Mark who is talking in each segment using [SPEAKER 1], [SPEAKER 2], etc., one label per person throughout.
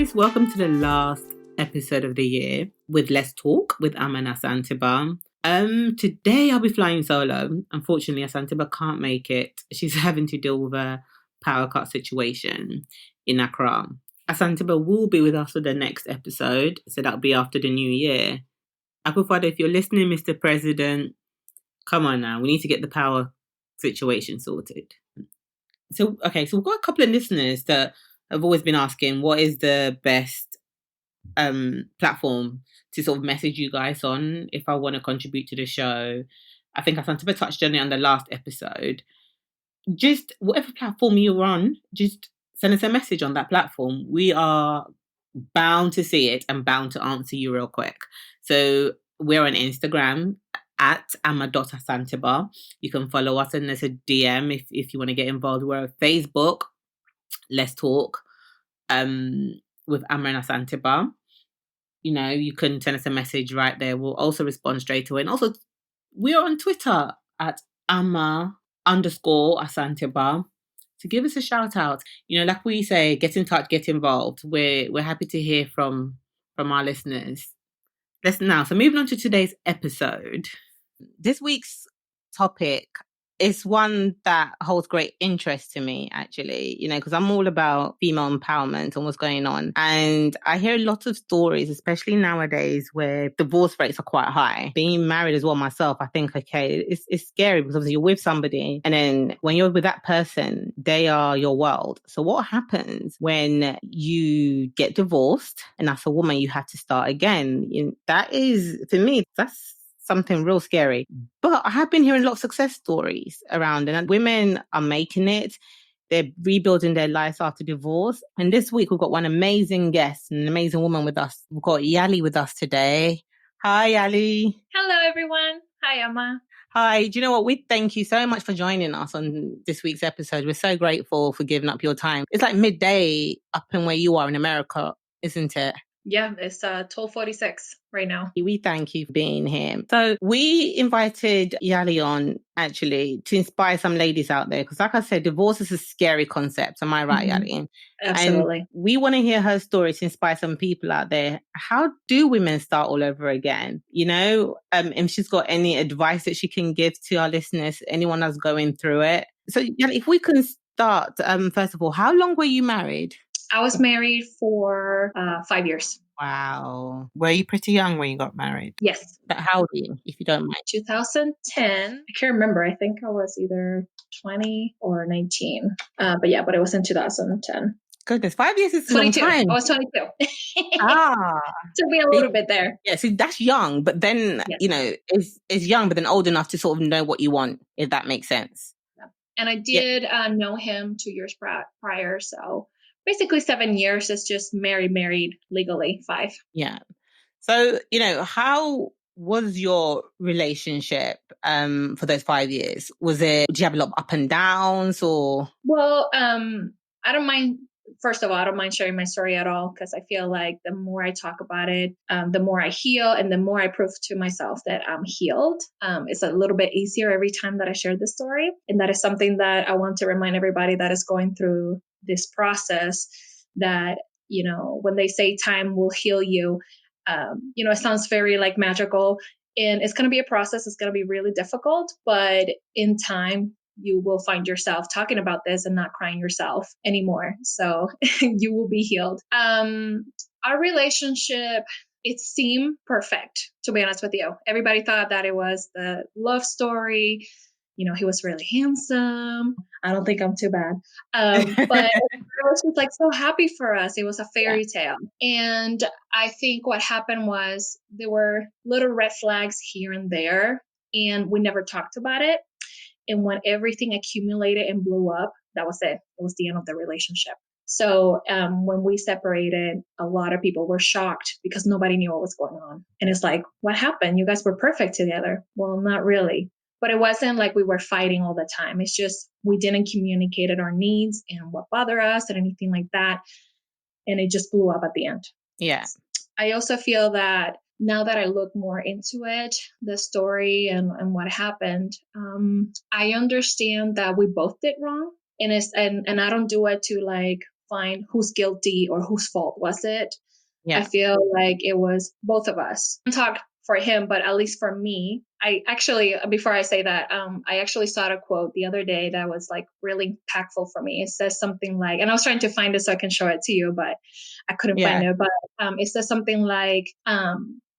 [SPEAKER 1] guys, welcome to the last episode of the year with Let's Talk with Amma and Asantseba. Today I'll be flying solo. Unfortunately, Asantseba can't make it. She's having to deal with a power cut situation in Accra. Asantseba will be with us for the next episode, so that'll be after the new year. Akufado, if you're listening, Mr. President, come on now, we need to get the power situation sorted. So we've got a couple of listeners that have always been asking what is the best platform to sort of message you guys on if I want to contribute to the show. I think Asantseba touched on it on the last episode. Just whatever platform you're on, just send us a message on that platform. We are bound to see it and bound to answer you real quick. So we're on Instagram at amma.asantseba. You can follow us and there's a DM if you want to get involved. We're on Facebook, Let's Talk with Amma and Asantseba. You know, you can send us a message right there. We'll also respond straight away. And also, we are on Twitter at Amma_Asantseba. So give us a shout out. You know, like we say, get in touch, get involved. We're happy to hear from our listeners. So moving on to today's episode. This week's topic is one that holds great interest to me, actually, you know, because I'm all about female empowerment and what's going on. And I hear lots of stories, especially nowadays, where divorce rates are quite high. Being married as well myself, I think, okay, it's scary because obviously you're with somebody and then when you're with that person, they are your world. So what happens when you get divorced and as a woman, you have to start again? That is, for me, that's something real scary. But I have been hearing a lot of success stories around and women are making it. They're rebuilding their lives after divorce. And this week we've got one amazing guest, an amazing woman with us. We've got Yaelia with us today. Hi, Yaelia.
[SPEAKER 2] Hello, everyone. Hi, Amma.
[SPEAKER 1] Hi. Do you know what? We thank you so much for joining us on this week's episode. We're so grateful for giving up your time. It's like midday up in where you are in America, isn't it?
[SPEAKER 2] Yeah, it's 12:46 right now.
[SPEAKER 1] We thank you for being here. So we invited Yaelia on actually to inspire some ladies out there because like I said, divorce is a scary concept. Am I right, Yaelia?
[SPEAKER 2] Absolutely.
[SPEAKER 1] And we want to hear her story to inspire some people out there. How do women start all over again? You know, if she's got any advice that she can give to our listeners, anyone that's going through it. So Yaelia, if we can start, first of all, how long were you married?
[SPEAKER 2] I was married for 5 years.
[SPEAKER 1] Wow. Were you pretty young when you got married?
[SPEAKER 2] Yes.
[SPEAKER 1] How old are you, if you don't mind?
[SPEAKER 2] 2010. I can't remember. I think I was either 20 or 19. But it was in 2010.
[SPEAKER 1] Goodness, 5 years is a
[SPEAKER 2] 22.
[SPEAKER 1] long time.
[SPEAKER 2] I was 22. Took me a little bit there.
[SPEAKER 1] Yeah, so that's young, but then,
[SPEAKER 2] Yes.
[SPEAKER 1] you know, is young, but then old enough to sort of know what you want, if that makes sense.
[SPEAKER 2] Yeah. And I did know him 2 years prior, so basically 7 years is just married legally, 5.
[SPEAKER 1] Yeah. So, you know, how was your relationship for those 5 years? Did you have a lot of up and downs or?
[SPEAKER 2] Well, I don't mind. First of all, I don't mind sharing my story at all because I feel like the more I talk about it, the more I heal and the more I prove to myself that I'm healed. It's a little bit easier every time that I share the story. And that is something that I want to remind everybody that is going through this process that, you know, when they say time will heal you, you know, it sounds very like magical and it's going to be a process. It's going to be really difficult, but in time, you will find yourself talking about this and not crying yourself anymore. So you will be healed. Our relationship, it seemed perfect, to be honest with you. Everybody thought that it was the love story. You know, he was really handsome. I don't think I'm too bad. But I was just like so happy for us. It was a fairy tale. And I think what happened was there were little red flags here and there, and we never talked about it. And when everything accumulated and blew up, that was it. It was the end of the relationship. So when we separated, a lot of people were shocked because nobody knew what was going on. And it's like, what happened? You guys were perfect together. Well, not really. But it wasn't like we were fighting all the time. It's just we didn't communicate our needs and what bothered us and anything like that. And it just blew up at the end.
[SPEAKER 1] Yeah.
[SPEAKER 2] I also feel that now that I look more into it, the story and what happened, I understand that we both did wrong. And I don't do it to like find who's guilty or whose fault was it. I
[SPEAKER 1] Yeah.
[SPEAKER 2] feel like it was both of us. I talk for him, but at least for me, I actually, before I say that, I actually saw a quote the other day that was like really impactful for me. It says something like, and I was trying to find it so I can show it to you, but I couldn't find
[SPEAKER 1] Yeah.
[SPEAKER 2] it. But it says something like,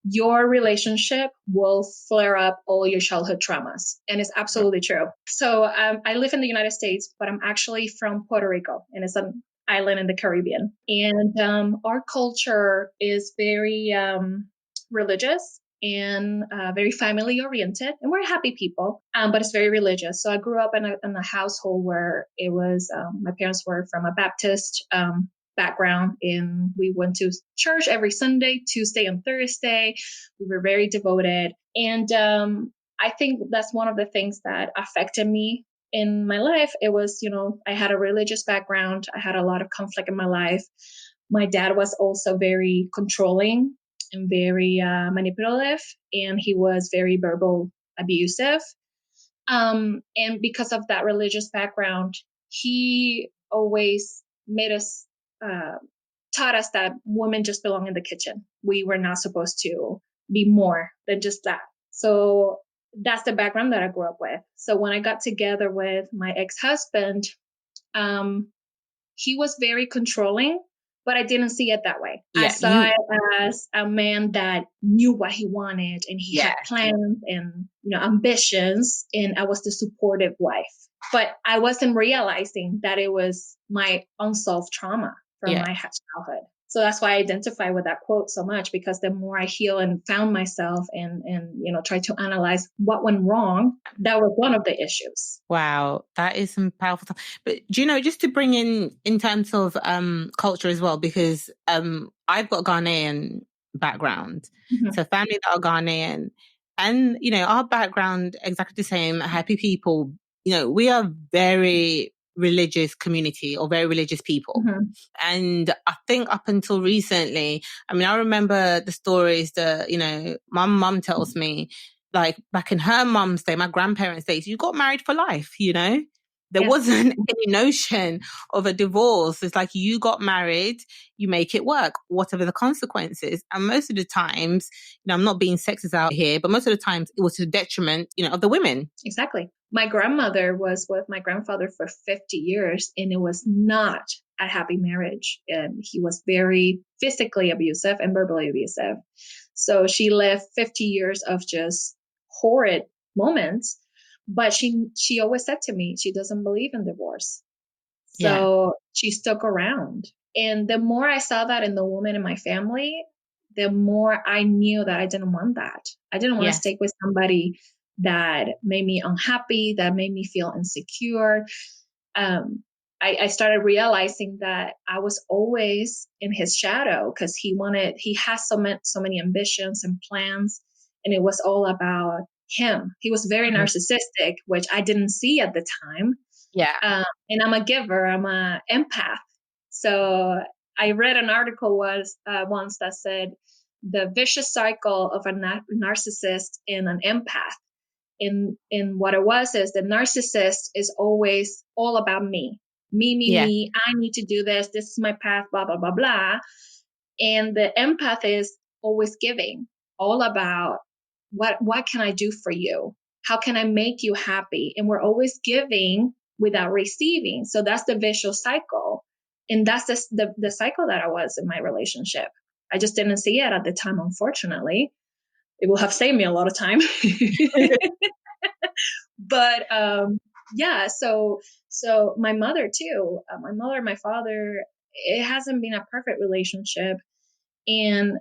[SPEAKER 2] your relationship will flare up all your childhood traumas. And it's absolutely true. So I live in the United States, but I'm actually from Puerto Rico, and it's an island in the Caribbean. And our culture is very religious and very family oriented, and we're happy people, but it's very religious. So I grew up in a household where it was, my parents were from a Baptist background, and we went to church every Sunday, Tuesday and Thursday. We were very devoted. And I think that's one of the things that affected me in my life. It was, I had a religious background. I had a lot of conflict in my life. My dad was also very controlling and very manipulative, and he was very verbal abusive. And because of that religious background, he always made us, taught us that women just belong in the kitchen. We were not supposed to be more than just that. So that's the background that I grew up with. So when I got together with my ex-husband, he was very controlling, but I didn't see it that way. I
[SPEAKER 1] Yeah.
[SPEAKER 2] saw it as a man that knew what he wanted, and he had plans and ambitions, and I was the supportive wife. But I wasn't realizing that it was my unsolved trauma from my childhood. So that's why I identify with that quote so much, because the more I heal and found myself and try to analyze what went wrong, that was one of the issues.
[SPEAKER 1] Wow, that is some powerful stuff. But just to bring in terms of culture as well, because I've got Ghanaian background, so family that are Ghanaian, and our background exactly the same. Happy people, we are very religious community or very religious people. And I think up until recently, I remember the stories that my mum tells me, like back in her mum's day, my grandparents' days, you got married for life, There wasn't any notion of a divorce. It's like you got married, you make it work, whatever the consequences. And most of the times, I'm not being sexist out here, but most of the times it was to the detriment, of the women.
[SPEAKER 2] Exactly. My grandmother was with my grandfather for 50 years, and it was not a happy marriage. And he was very physically abusive and verbally abusive. So she lived 50 years of just horrid moments. But she always said to me, she doesn't believe in divorce. So she stuck around. And the more I saw that in the woman in my family, the more I knew that I didn't want that. I didn't want to stick with somebody that made me unhappy, that made me feel insecure. I started realizing that I was always in his shadow, because he has so many ambitions and plans, and it was all about him. He was very narcissistic, which I didn't see at the time. And I'm a giver, I'm an empath. So I read an article once that said the vicious cycle of a narcissist and an empath. In what it was is the narcissist is always all about me. Me. I need to do this. This is my path, blah, blah, blah, blah. And the empath is always giving, all about what can I do for you? How can I make you happy? And we're always giving without receiving. So that's the vicious cycle. And that's the cycle that I was in my relationship. I just didn't see it at the time, unfortunately. It will have saved me a lot of time. But so my mother too, my mother and my father, it hasn't been a perfect relationship, and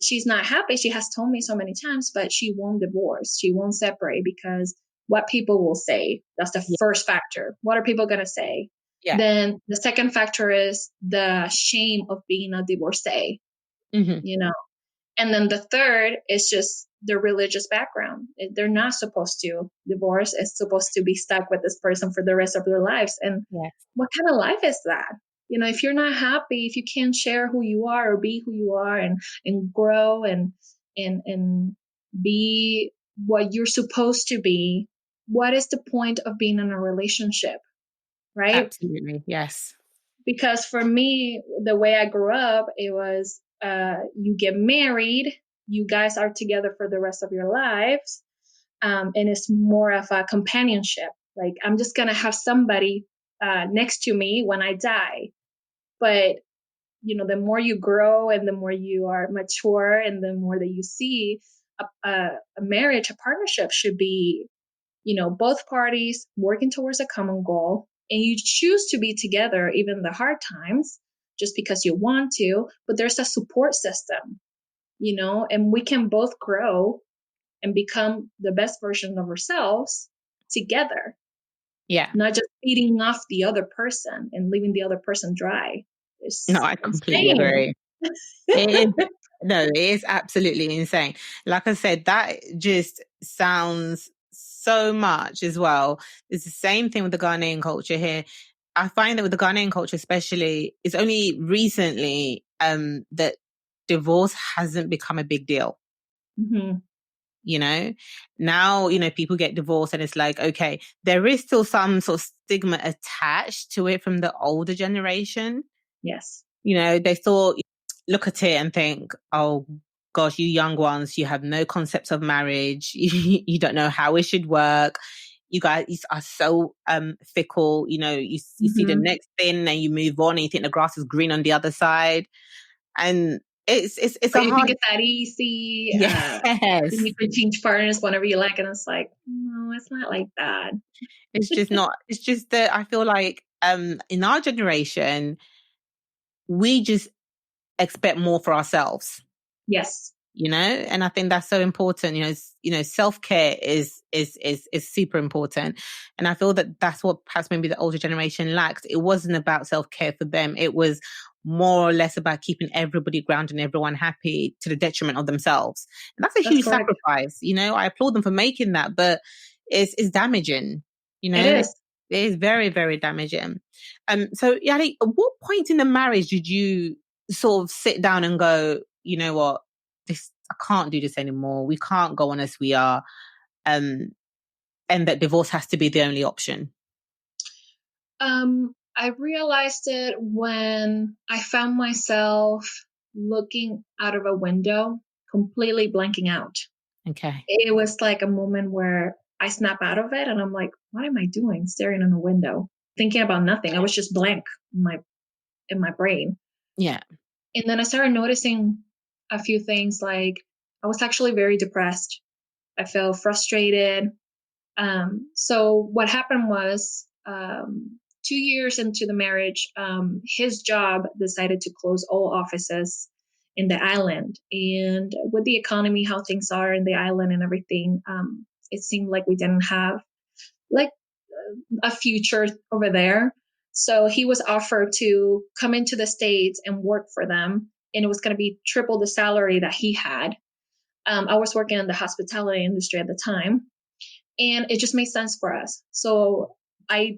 [SPEAKER 2] she's not happy. She has told me so many times, but she won't divorce. She won't separate, because what people will say, that's the first factor. What are people going to say? Then the second factor is the shame of being a divorcee, and then the third is just their religious background. They're not supposed to divorce. It's supposed to be stuck with this person for the rest of their lives. And what kind of life is that? If you're not happy, if you can't share who you are or be who you are and grow and be what you're supposed to be, what is the point of being in a relationship? Right?
[SPEAKER 1] Absolutely. Yes.
[SPEAKER 2] Because for me, the way I grew up, it was you get married, you guys are together for the rest of your lives, and it's more of a companionship. Like I'm just gonna have somebody next to me when I die. But the more you grow and the more you are mature and the more that you see a marriage, a partnership should be, both parties working towards a common goal, and you choose to be together even in the hard times just because you want to, but there's a support system, and we can both grow and become the best version of ourselves together,
[SPEAKER 1] Yeah.
[SPEAKER 2] not just feeding off the other person and leaving the other person dry.
[SPEAKER 1] No,
[SPEAKER 2] It's
[SPEAKER 1] I completely
[SPEAKER 2] insane.
[SPEAKER 1] agree. It is, no, it is absolutely insane. Like I said, that just sounds so much as well. It's the same thing with the Ghanaian culture here. I find that with the Ghanaian culture, especially, it's only recently that divorce hasn't become a big deal.
[SPEAKER 2] Mm-hmm.
[SPEAKER 1] Now, people get divorced and it's like, okay, there is still some sort of stigma attached to it from the older generation.
[SPEAKER 2] Yes.
[SPEAKER 1] They still look at it and think, oh gosh, you young ones, you have no concepts of marriage. You don't know how it should work. You guys are so fickle. You see the
[SPEAKER 2] Mm-hmm.
[SPEAKER 1] next thing and you move on and you think the grass is green on the other side. And it's
[SPEAKER 2] Or
[SPEAKER 1] a
[SPEAKER 2] you think
[SPEAKER 1] hard,
[SPEAKER 2] it's that easy. Then
[SPEAKER 1] yes.
[SPEAKER 2] you can change partners whenever you like, and it's like, no, it's not like that.
[SPEAKER 1] It's just not, it's just that I feel like in our generation, we just expect more for ourselves.
[SPEAKER 2] Yes.
[SPEAKER 1] And I think that's so important. Self-care is super important. And I feel that that's what perhaps maybe the older generation lacked. It wasn't about self-care for them. It was more or less about keeping everybody grounded and everyone happy to the detriment of themselves. And that's a
[SPEAKER 2] That's
[SPEAKER 1] huge
[SPEAKER 2] correct.
[SPEAKER 1] sacrifice. I applaud them for making that, but it's damaging,
[SPEAKER 2] It is.
[SPEAKER 1] it is very, very damaging. So Yali, at what point in the marriage did you sort of sit down and go, you know what, I can't do this anymore. We can't go on as we are. And that divorce has to be the only option.
[SPEAKER 2] I realized it when I found myself looking out of a window, completely blanking out.
[SPEAKER 1] Okay.
[SPEAKER 2] It was like a moment where I snap out of it and I'm like, what am I doing? Staring in a window, thinking about nothing. I was just blank in my brain.
[SPEAKER 1] Yeah.
[SPEAKER 2] And then I started noticing a few things, like I was actually very depressed. I felt frustrated. So what happened was 2 years into the marriage, his job decided to close all offices in the island. And with the economy, how things are in the island and everything, it seemed like we didn't have like a future over there. So he was offered to come into the States and work for them. And it was going to be triple the salary that he had. I was working in the hospitality industry at the time, and it just made sense for us. So I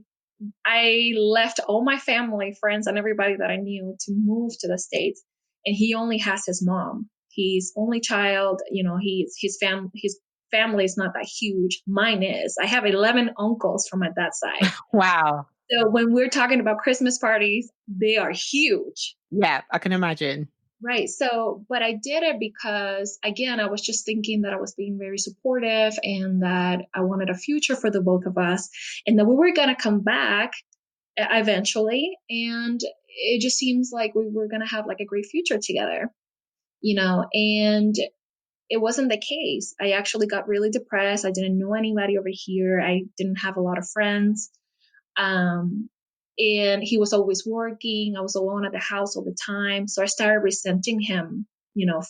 [SPEAKER 2] left all my family, friends, and everybody that I knew to move to the States. And he only has his mom. He's only child. His family is not that huge. Mine is. I have 11 uncles from my dad's side.
[SPEAKER 1] Wow.
[SPEAKER 2] So when we're talking about Christmas parties, they are huge.
[SPEAKER 1] Yeah, I can imagine.
[SPEAKER 2] Right. So, but I did it because, again, I was just thinking that I was being very supportive and that I wanted a future for the both of us and that we were going to come back eventually. And it just seems like we were going to have like a great future together, and it wasn't the case. I actually got really depressed. I didn't know anybody over here. I didn't have a lot of friends. And he was always working. I was alone at the house all the time. So I started resenting him,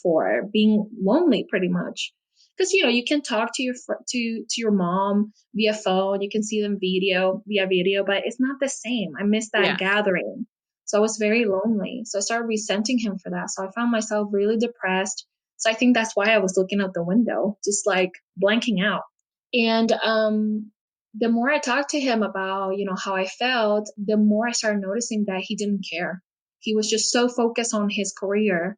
[SPEAKER 2] for being lonely pretty much. Because, you can talk to your mom via phone. You can see them via video, but it's not the same. I miss that
[SPEAKER 1] Yeah.
[SPEAKER 2] gathering. So I was very lonely. So I started resenting him for that. So I found myself really depressed. So I think that's why I was looking out the window, just like blanking out. And the more I talked to him about, how I felt, the more I started noticing that he didn't care. He was just so focused on his career.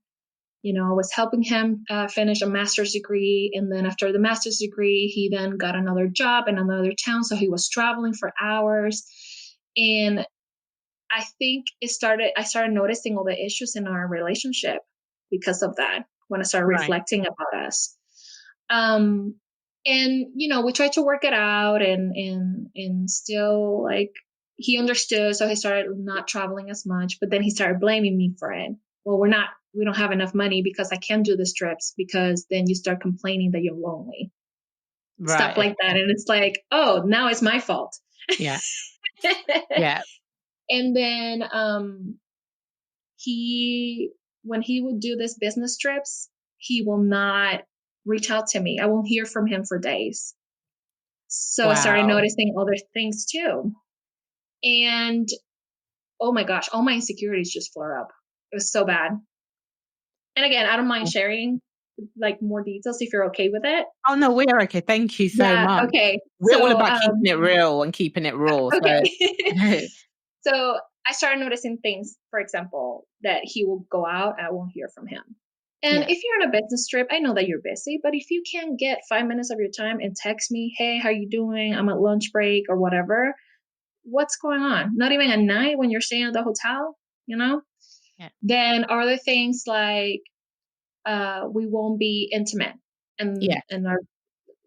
[SPEAKER 2] I was helping him finish a master's degree. And then after the master's degree, he then got another job in another town. So he was traveling for hours. And I think I started noticing all the issues in our relationship because of that when I started
[SPEAKER 1] Right.
[SPEAKER 2] reflecting about us. Um, and we tried to work it out, and still, like, he understood, so he started not traveling as much, but then he started blaming me for it. Well, we don't have enough money because I can't do the trips, because then you start complaining that you're lonely, stuff
[SPEAKER 1] Right.
[SPEAKER 2] like that. And it's like, oh, now it's my fault.
[SPEAKER 1] Yeah. Yeah.
[SPEAKER 2] And then he when he would do this business trips, he will not reach out to me. I won't hear from him for days. So I started
[SPEAKER 1] Wow.
[SPEAKER 2] noticing other things too. And oh my gosh, all my insecurities just flare up. It was so bad. And again, I don't mind sharing like more details if you're okay with it.
[SPEAKER 1] Oh, no, we're okay. Thank you so
[SPEAKER 2] Yeah,
[SPEAKER 1] much.
[SPEAKER 2] okay.
[SPEAKER 1] We're all about keeping it real and keeping it raw.
[SPEAKER 2] Okay.
[SPEAKER 1] So
[SPEAKER 2] So I started noticing things, for example, that he will go out and I won't hear from him. And
[SPEAKER 1] yeah.
[SPEAKER 2] if you're on a business trip, I know that you're busy, but if you can get 5 minutes of your time and text me, hey, how you doing? I'm at lunch break or whatever. What's going on? Not even at night when you're staying at the hotel, you know?
[SPEAKER 1] Yeah.
[SPEAKER 2] Then other things like we won't be intimate,
[SPEAKER 1] Yeah.
[SPEAKER 2] and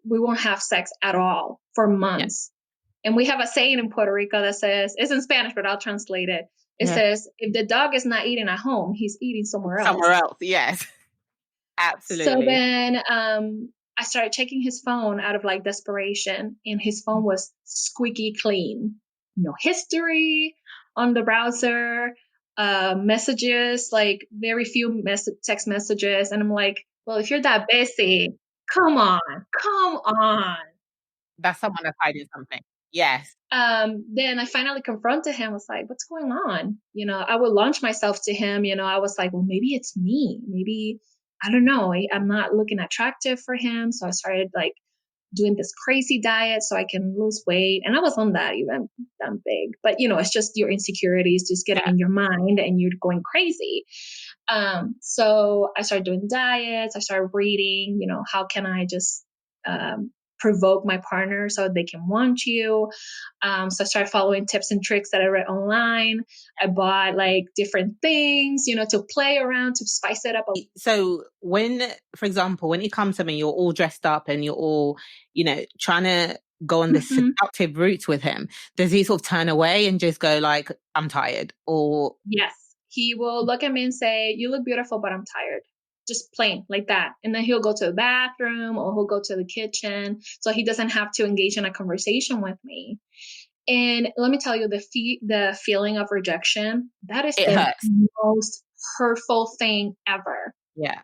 [SPEAKER 2] we won't have sex at all for
[SPEAKER 1] Yeah.
[SPEAKER 2] months. And we have a saying in Puerto Rico that says, it's in Spanish, but I'll translate it. It
[SPEAKER 1] Yeah.
[SPEAKER 2] says, if the dog is not eating at home, he's eating somewhere
[SPEAKER 1] Somewhere
[SPEAKER 2] else.
[SPEAKER 1] else. Yes.
[SPEAKER 2] So
[SPEAKER 1] Absolutely.
[SPEAKER 2] then I started checking his phone out of like desperation, and his phone was squeaky clean. No history on the browser, messages, like very few text messages. And I'm like, well, if you're that busy, come on, come on.
[SPEAKER 1] That's someone that's hiding something. Yes.
[SPEAKER 2] Then I finally confronted him. I was like, what's going on? I would launch myself to him. I was like, well, maybe it's me. Maybe, I don't know. I'm not looking attractive for him. So I started like doing this crazy diet so I can lose weight. And I was on that even that big. But, it's just your insecurities just getting
[SPEAKER 1] Yeah.
[SPEAKER 2] in your mind and you're going crazy. So I started doing diets. I started reading, how can I just provoke my partner so they can want you. So I started following tips and tricks that I read online. I bought like different things, to play around, to spice it up.
[SPEAKER 1] So when, for example, when you come to me, you're all dressed up and you're all, trying to go on this
[SPEAKER 2] Mhm.
[SPEAKER 1] seductive route with him, does he sort of turn away and just go like, I'm tired? Or
[SPEAKER 2] Yes. He will look at me and say, you look beautiful, but I'm tired. Just plain like that. And then he'll go to the bathroom or he'll go to the kitchen. So he doesn't have to engage in a conversation with me. And let me tell you, the feeling of rejection, that is
[SPEAKER 1] it
[SPEAKER 2] the
[SPEAKER 1] hurts?
[SPEAKER 2] most hurtful thing ever.
[SPEAKER 1] Yeah.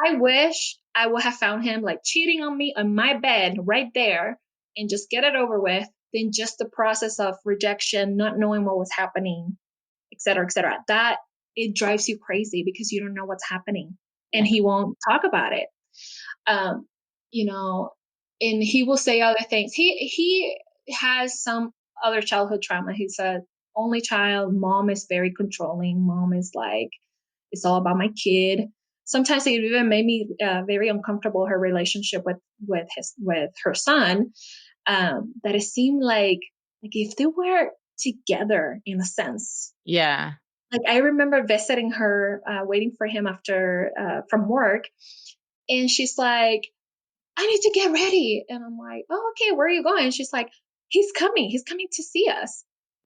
[SPEAKER 2] I wish I would have found him like cheating on me on my bed right there and just get it over with than just the process of rejection, not knowing what was happening, et cetera, et cetera. That it drives you crazy because you don't know what's happening and
[SPEAKER 1] Yeah.
[SPEAKER 2] he won't talk about it. Um, you know, and he will say other things. He has some other childhood trauma. He's a only child. Mom is very controlling. Mom is like, it's all about my kid. Sometimes it even made me very uncomfortable. Her relationship with her son. That it seemed like if they were together in a sense.
[SPEAKER 1] Yeah.
[SPEAKER 2] Like I remember visiting her, waiting for him after from work, and she's like, I need to get ready. And I'm like, oh, okay, where are you going? And she's like, he's coming. He's coming to see us.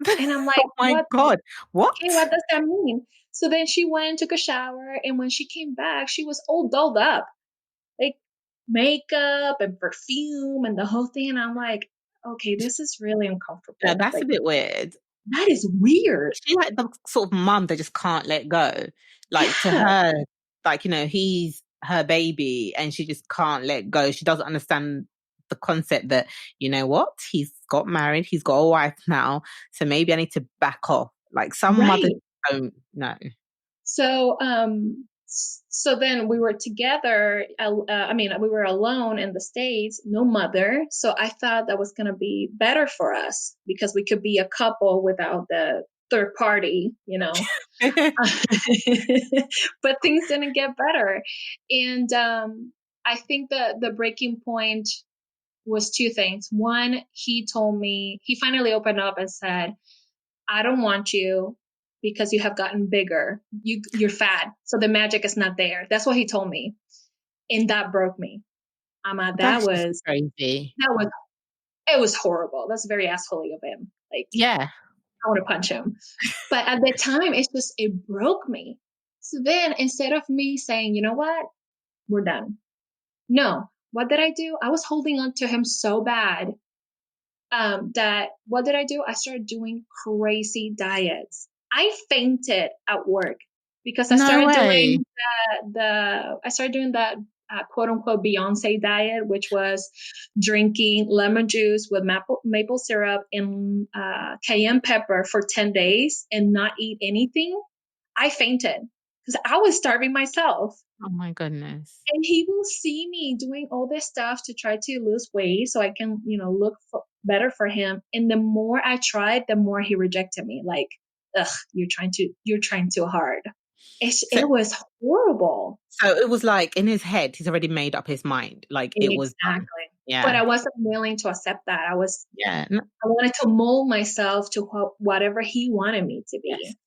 [SPEAKER 2] And I'm like,
[SPEAKER 1] Oh my
[SPEAKER 2] what?
[SPEAKER 1] God. What?
[SPEAKER 2] Okay, what does that mean? So then she went, took a shower. And when she came back, she was all dolled up, like makeup and perfume and the whole thing. And I'm like, okay, this is really
[SPEAKER 1] No,
[SPEAKER 2] uncomfortable.
[SPEAKER 1] that's a
[SPEAKER 2] Like,
[SPEAKER 1] bit weird.
[SPEAKER 2] that is weird.
[SPEAKER 1] Is she like the sort of mum that just can't let go? Like to
[SPEAKER 2] Yeah,
[SPEAKER 1] her, like, he's her baby and she just can't let go. She doesn't understand the concept that, what? He's got married, he's got a wife now. So maybe I need to back off. Like some mothers
[SPEAKER 2] right.
[SPEAKER 1] don't know.
[SPEAKER 2] So, so then we were together. I mean, we were alone in the States, no mother. So I thought that was going to be better for us because we could be a couple without the third party. But things didn't get better. And I think the breaking point was two things. One, he told me, he finally opened up and said, I don't want you. because you have gotten bigger. You're fat, so the magic is not there. That's what he told me, and that broke me. That
[SPEAKER 1] That's just
[SPEAKER 2] was
[SPEAKER 1] crazy.
[SPEAKER 2] that was it was horrible. That's very assholey of him. Like,
[SPEAKER 1] Yeah.
[SPEAKER 2] I want to punch him. But at the time, it broke me. So then, instead of me saying, you know what, we're done. No, what did I do? I was holding on to him so bad, that what did I do? I started doing crazy diets. I fainted at work because I
[SPEAKER 1] No
[SPEAKER 2] started
[SPEAKER 1] way.
[SPEAKER 2] doing that quote unquote Beyonce diet, which was drinking lemon juice with maple syrup and cayenne pepper for 10 days and not eat anything. I fainted because I was starving myself.
[SPEAKER 1] Oh my goodness.
[SPEAKER 2] And he will see me doing all this stuff to try to lose weight so I can, look better for him. And the more I tried, the more he rejected me. Like, ugh, you're trying too hard.
[SPEAKER 1] So
[SPEAKER 2] It was horrible.
[SPEAKER 1] so it was like in his head, he's already made up his mind. Like it was done.
[SPEAKER 2] Exactly. But
[SPEAKER 1] Yeah.
[SPEAKER 2] I wasn't willing to accept that.
[SPEAKER 1] Yeah.
[SPEAKER 2] I wanted to mold myself to whatever he wanted me to
[SPEAKER 1] Yes.
[SPEAKER 2] be.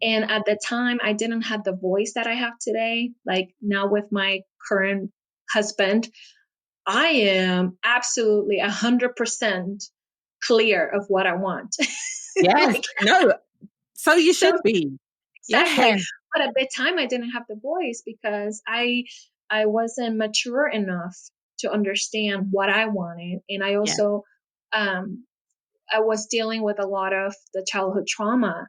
[SPEAKER 2] And at the time, I didn't have the voice that I have today. Like now with my current husband, I am absolutely 100% clear of what I want.
[SPEAKER 1] Yes.
[SPEAKER 2] Like,
[SPEAKER 1] No. So you
[SPEAKER 2] so
[SPEAKER 1] should be.
[SPEAKER 2] exactly.
[SPEAKER 1] Yeah.
[SPEAKER 2] But at the time I didn't have the voice because I wasn't mature enough to understand what I wanted. And I
[SPEAKER 1] Yeah.
[SPEAKER 2] also um I was dealing with a lot of the childhood trauma.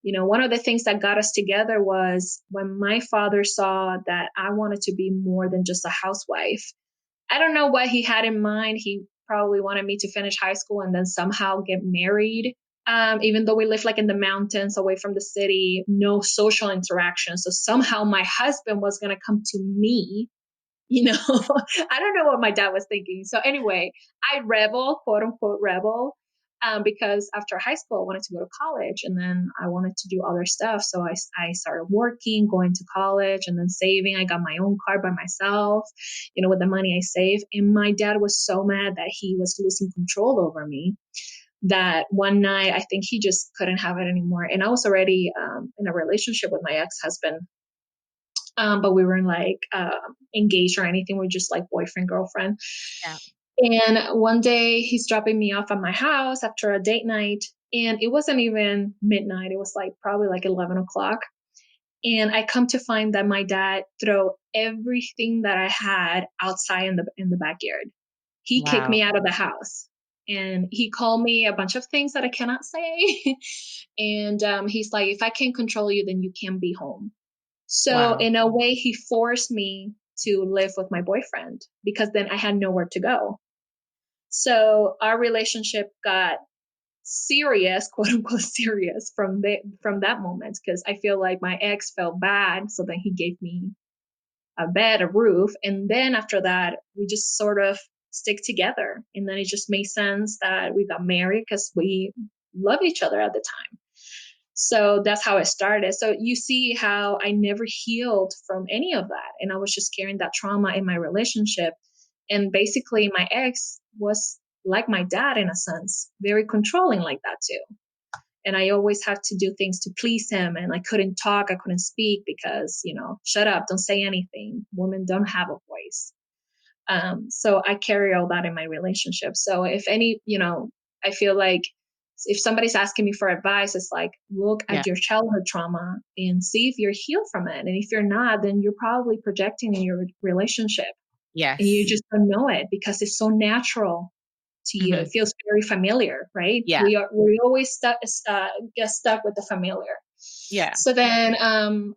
[SPEAKER 2] One of the things that got us together was when my father saw that I wanted to be more than just a housewife. I don't know what he had in mind. He probably wanted me to finish high school and then somehow get married. Even though we live like in the mountains away from the city, no social interaction. So somehow my husband was going to come to me. I don't know what my dad was thinking. So anyway, I rebel, quote unquote rebel, because after high school, I wanted to go to college and then I wanted to do other stuff. So I started working, going to college and then saving. I got my own car by myself, with the money I saved. And my dad was so mad that he was losing control over me that one night I think he just couldn't have it anymore. And I was already in a relationship with my ex-husband. But we weren't like engaged or anything. We're just like boyfriend, girlfriend.
[SPEAKER 1] Yeah.
[SPEAKER 2] And one day he's dropping me off at my house after a date night. And it wasn't even midnight. It was like probably like 11 o'clock. And I come to find that my dad threw everything that I had outside in the backyard. He kicked
[SPEAKER 1] Wow.
[SPEAKER 2] me out of the house. And he called me a bunch of things that I cannot say. And he's like, if I can't control you, then you can't be home. So
[SPEAKER 1] Wow.
[SPEAKER 2] in a way, he forced me to live with my boyfriend because then I had nowhere to go. So our relationship got serious, quote unquote serious from that moment because I feel like my ex felt bad. So then he gave me a bed, a roof. And then after that, we just sort of stick together. And then it just made sense that we got married because we love each other at the time. So that's how it started. So you see how I never healed from any of that. And I was just carrying that trauma in my relationship. And basically, my ex was like my dad in a sense, very controlling like that too. And I always had to do things to please him. And I couldn't talk, I couldn't speak because, shut up, don't say anything. Women don't have a voice. So I carry all that in my relationship. So if any, I feel like if somebody's asking me for advice, it's like, look
[SPEAKER 1] Yeah.
[SPEAKER 2] at your childhood trauma and see if you're healed from it. And if you're not, then you're probably projecting in your relationship and you
[SPEAKER 1] Yes.
[SPEAKER 2] just don't know it because it's so natural to you. It
[SPEAKER 1] Hmm.
[SPEAKER 2] feels very familiar, right?
[SPEAKER 1] Yeah.
[SPEAKER 2] We always get stuck with the familiar.
[SPEAKER 1] Yeah.
[SPEAKER 2] So then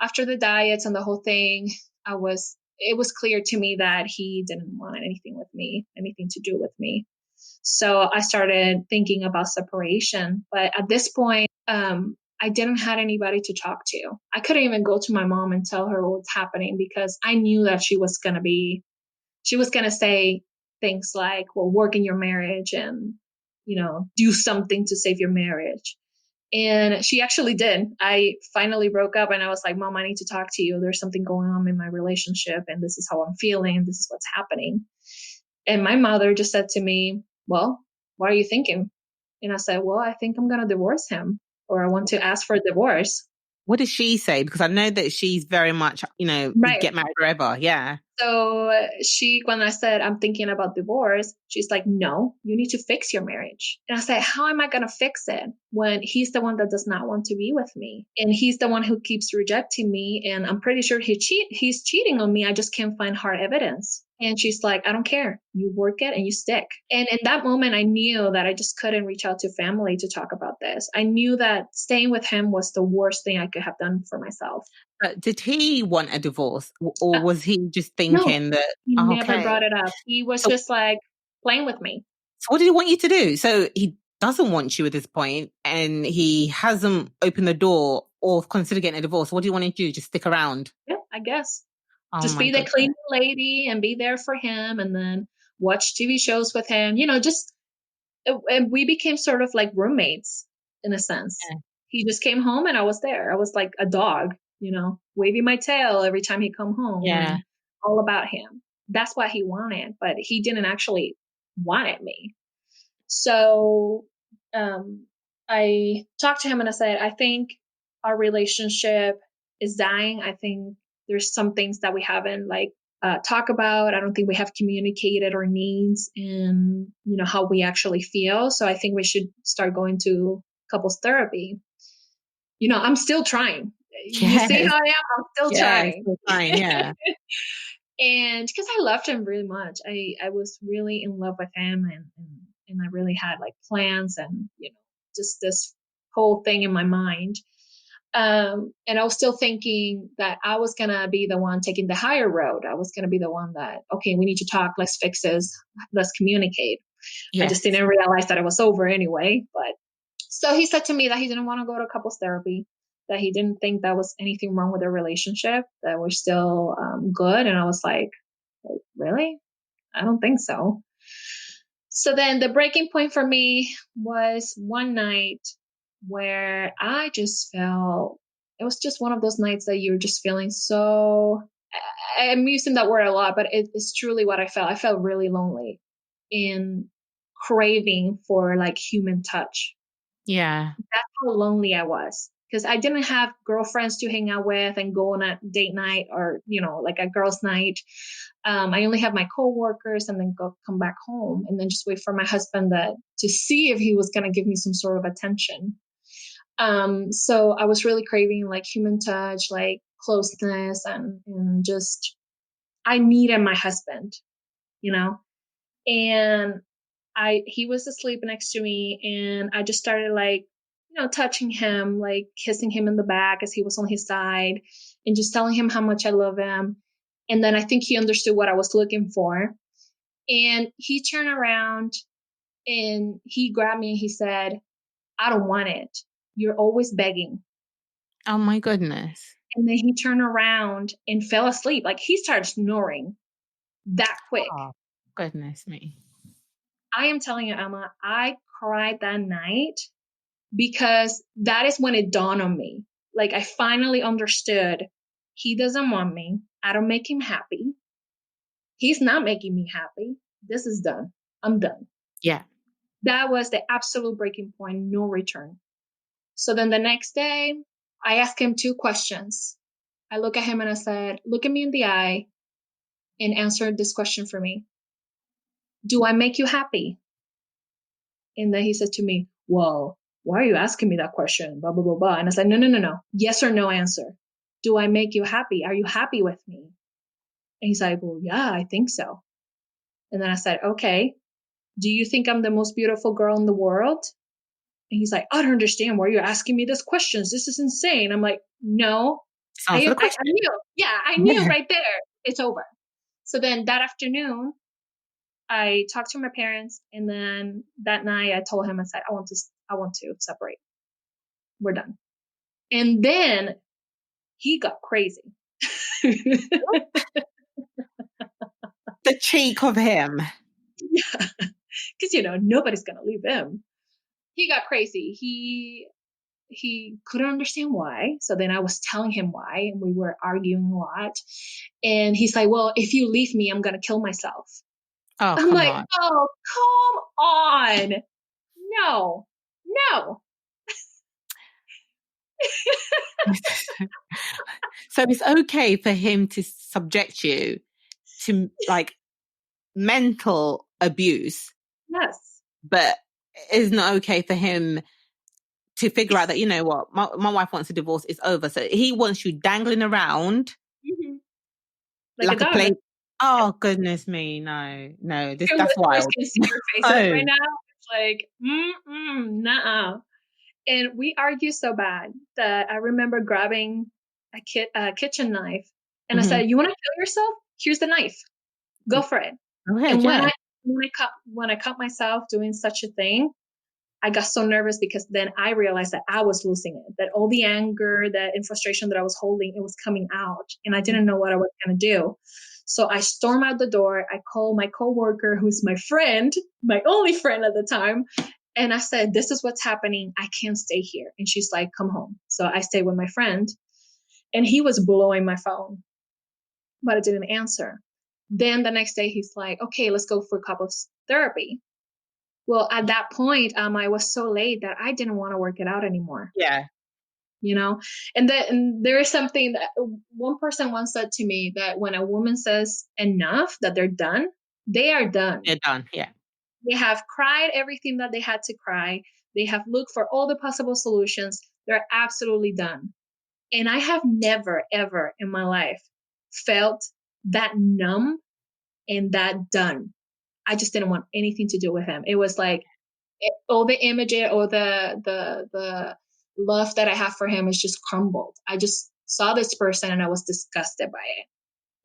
[SPEAKER 2] after the diets and the whole thing, it was clear to me that he didn't want anything with me, anything to do with me. So I started thinking about separation. But at this point, I didn't have anybody to talk to. I couldn't even go to my mom and tell her what's happening because I knew that she was going to say things like, well, work in your marriage and, do something to save your marriage. And she actually did. I finally broke up and I was like, Mom, I need to talk to you. There's something going on in my relationship and this is how I'm feeling. This is what's happening. And my mother just said to me, well, what are you thinking? And I said, well, I think I'm going to divorce him or I want to ask for a divorce.
[SPEAKER 1] What does she say? Because I know that she's very much,
[SPEAKER 2] Right.
[SPEAKER 1] get married forever. Yeah.
[SPEAKER 2] So when I said, I'm thinking about divorce, she's like, no, you need to fix your marriage. And I said, how am I going to fix it when he's the one that does not want to be with me? And he's the one who keeps rejecting me. And I'm pretty sure he's cheating on me. I just can't find hard evidence. And she's like, I don't care. You work it and you stick. And in that moment, I knew that I just couldn't reach out to family to talk about this. I knew that staying with him was the worst thing I could have done for myself.
[SPEAKER 1] But did he want a divorce, or was he just
[SPEAKER 2] No,
[SPEAKER 1] thinking that,
[SPEAKER 2] he never
[SPEAKER 1] okay.
[SPEAKER 2] brought it up. He was
[SPEAKER 1] So,
[SPEAKER 2] just like playing with me.
[SPEAKER 1] so what did he want you to do? So he doesn't want you at this point, and he hasn't opened the door or considered getting a divorce. What do you want to do? Just stick around?
[SPEAKER 2] Yeah, I guess.
[SPEAKER 1] Oh
[SPEAKER 2] Just
[SPEAKER 1] my
[SPEAKER 2] be the
[SPEAKER 1] goodness.
[SPEAKER 2] cleaning lady and be there for him and then watch TV shows with him. And we became sort of like roommates in a sense.
[SPEAKER 1] Yeah.
[SPEAKER 2] He just came home and I was there. I was like a dog, waving my tail every time he come home
[SPEAKER 1] Yeah.
[SPEAKER 2] and all about him. That's what he wanted, but he didn't actually want me. So I talked to him and I said, I think our relationship is dying. I think there's some things that we haven't talk about. I don't think we have communicated our needs and how we actually feel. So I think we should start going to couples therapy. I'm still trying. You see
[SPEAKER 1] Yes.
[SPEAKER 2] how I am? I'm still trying.
[SPEAKER 1] Still trying. Yeah.
[SPEAKER 2] And because I loved him really much, I was really in love with him, and I really had like plans and just this whole thing in my mind. And I was still thinking that I was gonna be the one taking the higher road. I was gonna be the one that, okay, we need to talk, let's fix this, let's communicate. I just
[SPEAKER 1] Yes.
[SPEAKER 2] didn't realize that it was over anyway. But so he said to me that he didn't want to go to couples therapy, that he didn't think that was anything wrong with their relationship, that we're still good. And I was like, really? I don't think so. So then the breaking point for me was one night where I just felt, it was just one of those nights that you're just feeling so, I'm using that word a lot, but it's truly what I felt. I felt really lonely and craving for like human touch.
[SPEAKER 1] Yeah.
[SPEAKER 2] That's how lonely I was, because I didn't have girlfriends to hang out with and go on a date night or, like a girls' night. I only have my coworkers and then come back home and then just wait for my husband to see if he was going to give me some sort of attention. So I was really craving like human touch, like closeness, and just, I needed my husband, and he was asleep next to me and I just started like, touching him, like kissing him in the back as he was on his side and just telling him how much I love him. And then I think he understood what I was looking for. And he turned around and he grabbed me and he said, I don't want it. You're always begging.
[SPEAKER 1] Oh my goodness.
[SPEAKER 2] And then he turned around and fell asleep. Like he started snoring that quick.
[SPEAKER 1] Oh, goodness me.
[SPEAKER 2] I am telling you, Emma, I cried that night because that is when it dawned on me. Like I finally understood he doesn't want me. I don't make him happy. He's not making me happy. This is done. I'm done.
[SPEAKER 1] Yeah.
[SPEAKER 2] That was the absolute breaking point, no return. So then the next day, I asked him 2 questions. I look at him and I said, look at me in the eye and answer this question for me. Do I make you happy? And then he said to me, well, why are you asking me that question? Blah, blah, blah, blah. And I said, no. Yes or no answer. Do I make you happy? Are you happy with me? And he's like, well, yeah, I think so. And then I said, okay, do you think I'm the most beautiful girl in the world? And he's like, I don't understand why you're asking me these questions. This is insane. I'm like, no,
[SPEAKER 1] Answer the
[SPEAKER 2] I
[SPEAKER 1] question.
[SPEAKER 2] knew. Yeah, I knew right there. It's over. So then that afternoon, I talked to my parents, and then that night I told him, I said, I want to separate. We're done. And then he got crazy.
[SPEAKER 1] The cheek of him.
[SPEAKER 2] Yeah. Because, nobody's going to leave him. He got crazy. He couldn't understand why. So then I was telling him why, and we were arguing a lot. And he's like, well, if you leave me, I'm going to kill myself.
[SPEAKER 1] Oh,
[SPEAKER 2] I'm
[SPEAKER 1] come
[SPEAKER 2] like,
[SPEAKER 1] on.
[SPEAKER 2] oh, come on. No.
[SPEAKER 1] So it's okay for him to subject you to like mental abuse,
[SPEAKER 2] Yes.
[SPEAKER 1] but it's not okay for him to figure out that, you know what, my wife wants a divorce, it's over. So he wants you dangling around
[SPEAKER 2] Mhm. Like a
[SPEAKER 1] like a
[SPEAKER 2] dog.
[SPEAKER 1] plate. Oh, goodness me. No,
[SPEAKER 2] Your
[SPEAKER 1] that's
[SPEAKER 2] listeners
[SPEAKER 1] wild.
[SPEAKER 2] can see your faces
[SPEAKER 1] Oh.
[SPEAKER 2] right now. It's like, nah. And we argue so bad that I remember grabbing a kitchen knife, and I
[SPEAKER 1] Mhm.
[SPEAKER 2] said, "You want to kill yourself? Here's the knife. Go for it."
[SPEAKER 1] Go ahead,
[SPEAKER 2] And
[SPEAKER 1] yeah.
[SPEAKER 2] when I caught myself doing such a thing, I got so nervous because then I realized that I was losing it, that all the anger, and frustration that I was holding, it was coming out, and I didn't know what I was going to do. So I stormed out the door. I called my coworker, who's my friend, my only friend at the time. And I said, "This is what's happening. I can't stay here." And she's like, "Come home." So I stayed with my friend, and he was blowing my phone, but I didn't answer. Then the next day, he's like, "Okay, let's go for couples therapy." Well, at that point, I was so late that I didn't want to work it out anymore,
[SPEAKER 1] Yeah,
[SPEAKER 2] you know? And there is something that one person once said to me, that when a woman says enough, that they're done, they are done.
[SPEAKER 1] they're done. Yeah.
[SPEAKER 2] They have cried everything that they had to cry. They have looked for all the possible solutions. They're absolutely done. And I have never, ever in my life felt that numb and that done. I just didn't want anything to do with him. It was like, all the images or the love that I have for him is just crumbled. I just saw this person and I was disgusted by it.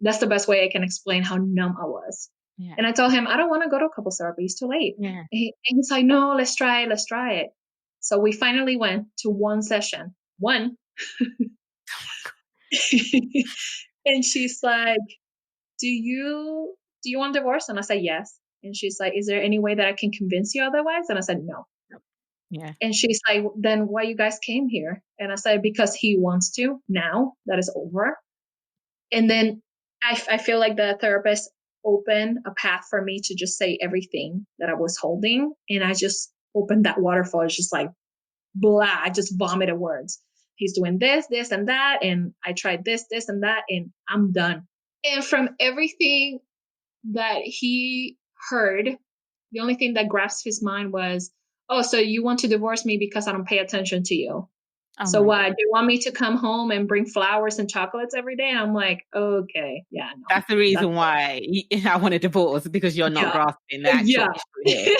[SPEAKER 2] That's the best way I can explain how numb I was.
[SPEAKER 1] Yeah.
[SPEAKER 2] And I told him, "I don't want to go to couples therapy. It's too late."
[SPEAKER 1] Yeah.
[SPEAKER 2] And he's like, "No, let's try it. Let's try it." So we finally went to one session. One. And she's like, do you want divorce?" And I said, "Yes." And she's like, "Is there any way that I can convince you otherwise?" And I said, "No."
[SPEAKER 1] Yeah.
[SPEAKER 2] And she's like, "Then why you guys came here?" And I said, "Because he wants to now that is over." And then I feel like the therapist opened a path for me to just say everything that I was holding. And I just opened that waterfall. It's just like, blah, I just vomited words. He's doing this, and that. And I tried this, and that. And I'm done. And from everything that he heard, the only thing that grasped his mind was, "Oh, so you want to divorce me because I don't pay attention to you?
[SPEAKER 1] Oh
[SPEAKER 2] So
[SPEAKER 1] my
[SPEAKER 2] what?
[SPEAKER 1] God.
[SPEAKER 2] Do you want me to come home and bring flowers and chocolates every day?" And I'm like, "Okay, yeah, no,
[SPEAKER 1] That's the
[SPEAKER 2] that's
[SPEAKER 1] reason why I want a divorce, because you're not
[SPEAKER 2] yeah,
[SPEAKER 1] grasping the
[SPEAKER 2] yeah."
[SPEAKER 1] actual issue here.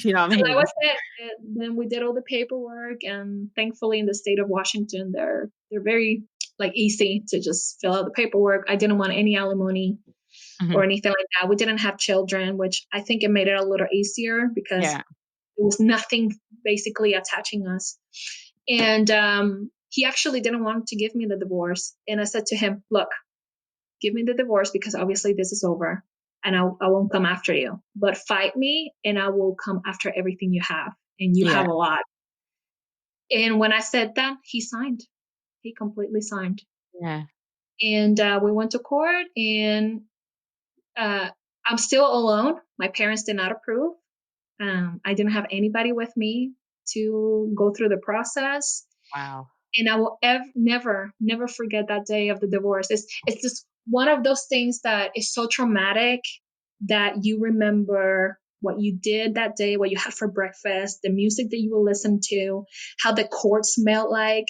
[SPEAKER 1] You know what I
[SPEAKER 2] So that
[SPEAKER 1] mean?
[SPEAKER 2] was it. And then we did all the paperwork, and thankfully, in the state of Washington, they're very like easy to just fill out the paperwork. I didn't want any alimony or
[SPEAKER 1] Mhm.
[SPEAKER 2] anything like that. We didn't have children, which I think it made it a little easier because
[SPEAKER 1] Yeah.
[SPEAKER 2] there was nothing basically attaching us. And he actually didn't want to give me the divorce. And I said to him, "Look, give me the divorce because obviously this is over, and I won't come after you. But fight me and I will come after everything you have. And you have
[SPEAKER 1] Yeah.
[SPEAKER 2] a lot." And when I said that, he signed. He completely signed.
[SPEAKER 1] Yeah.
[SPEAKER 2] And we went to court, and uh, I'm still alone. My parents did not approve. I didn't have anybody with me to go through the process.
[SPEAKER 1] Wow.
[SPEAKER 2] And I will never forget that day of the divorce. It's just one of those things that is so traumatic that you remember what you did that day, what you had for breakfast, the music that you will listen to, how the court smelled like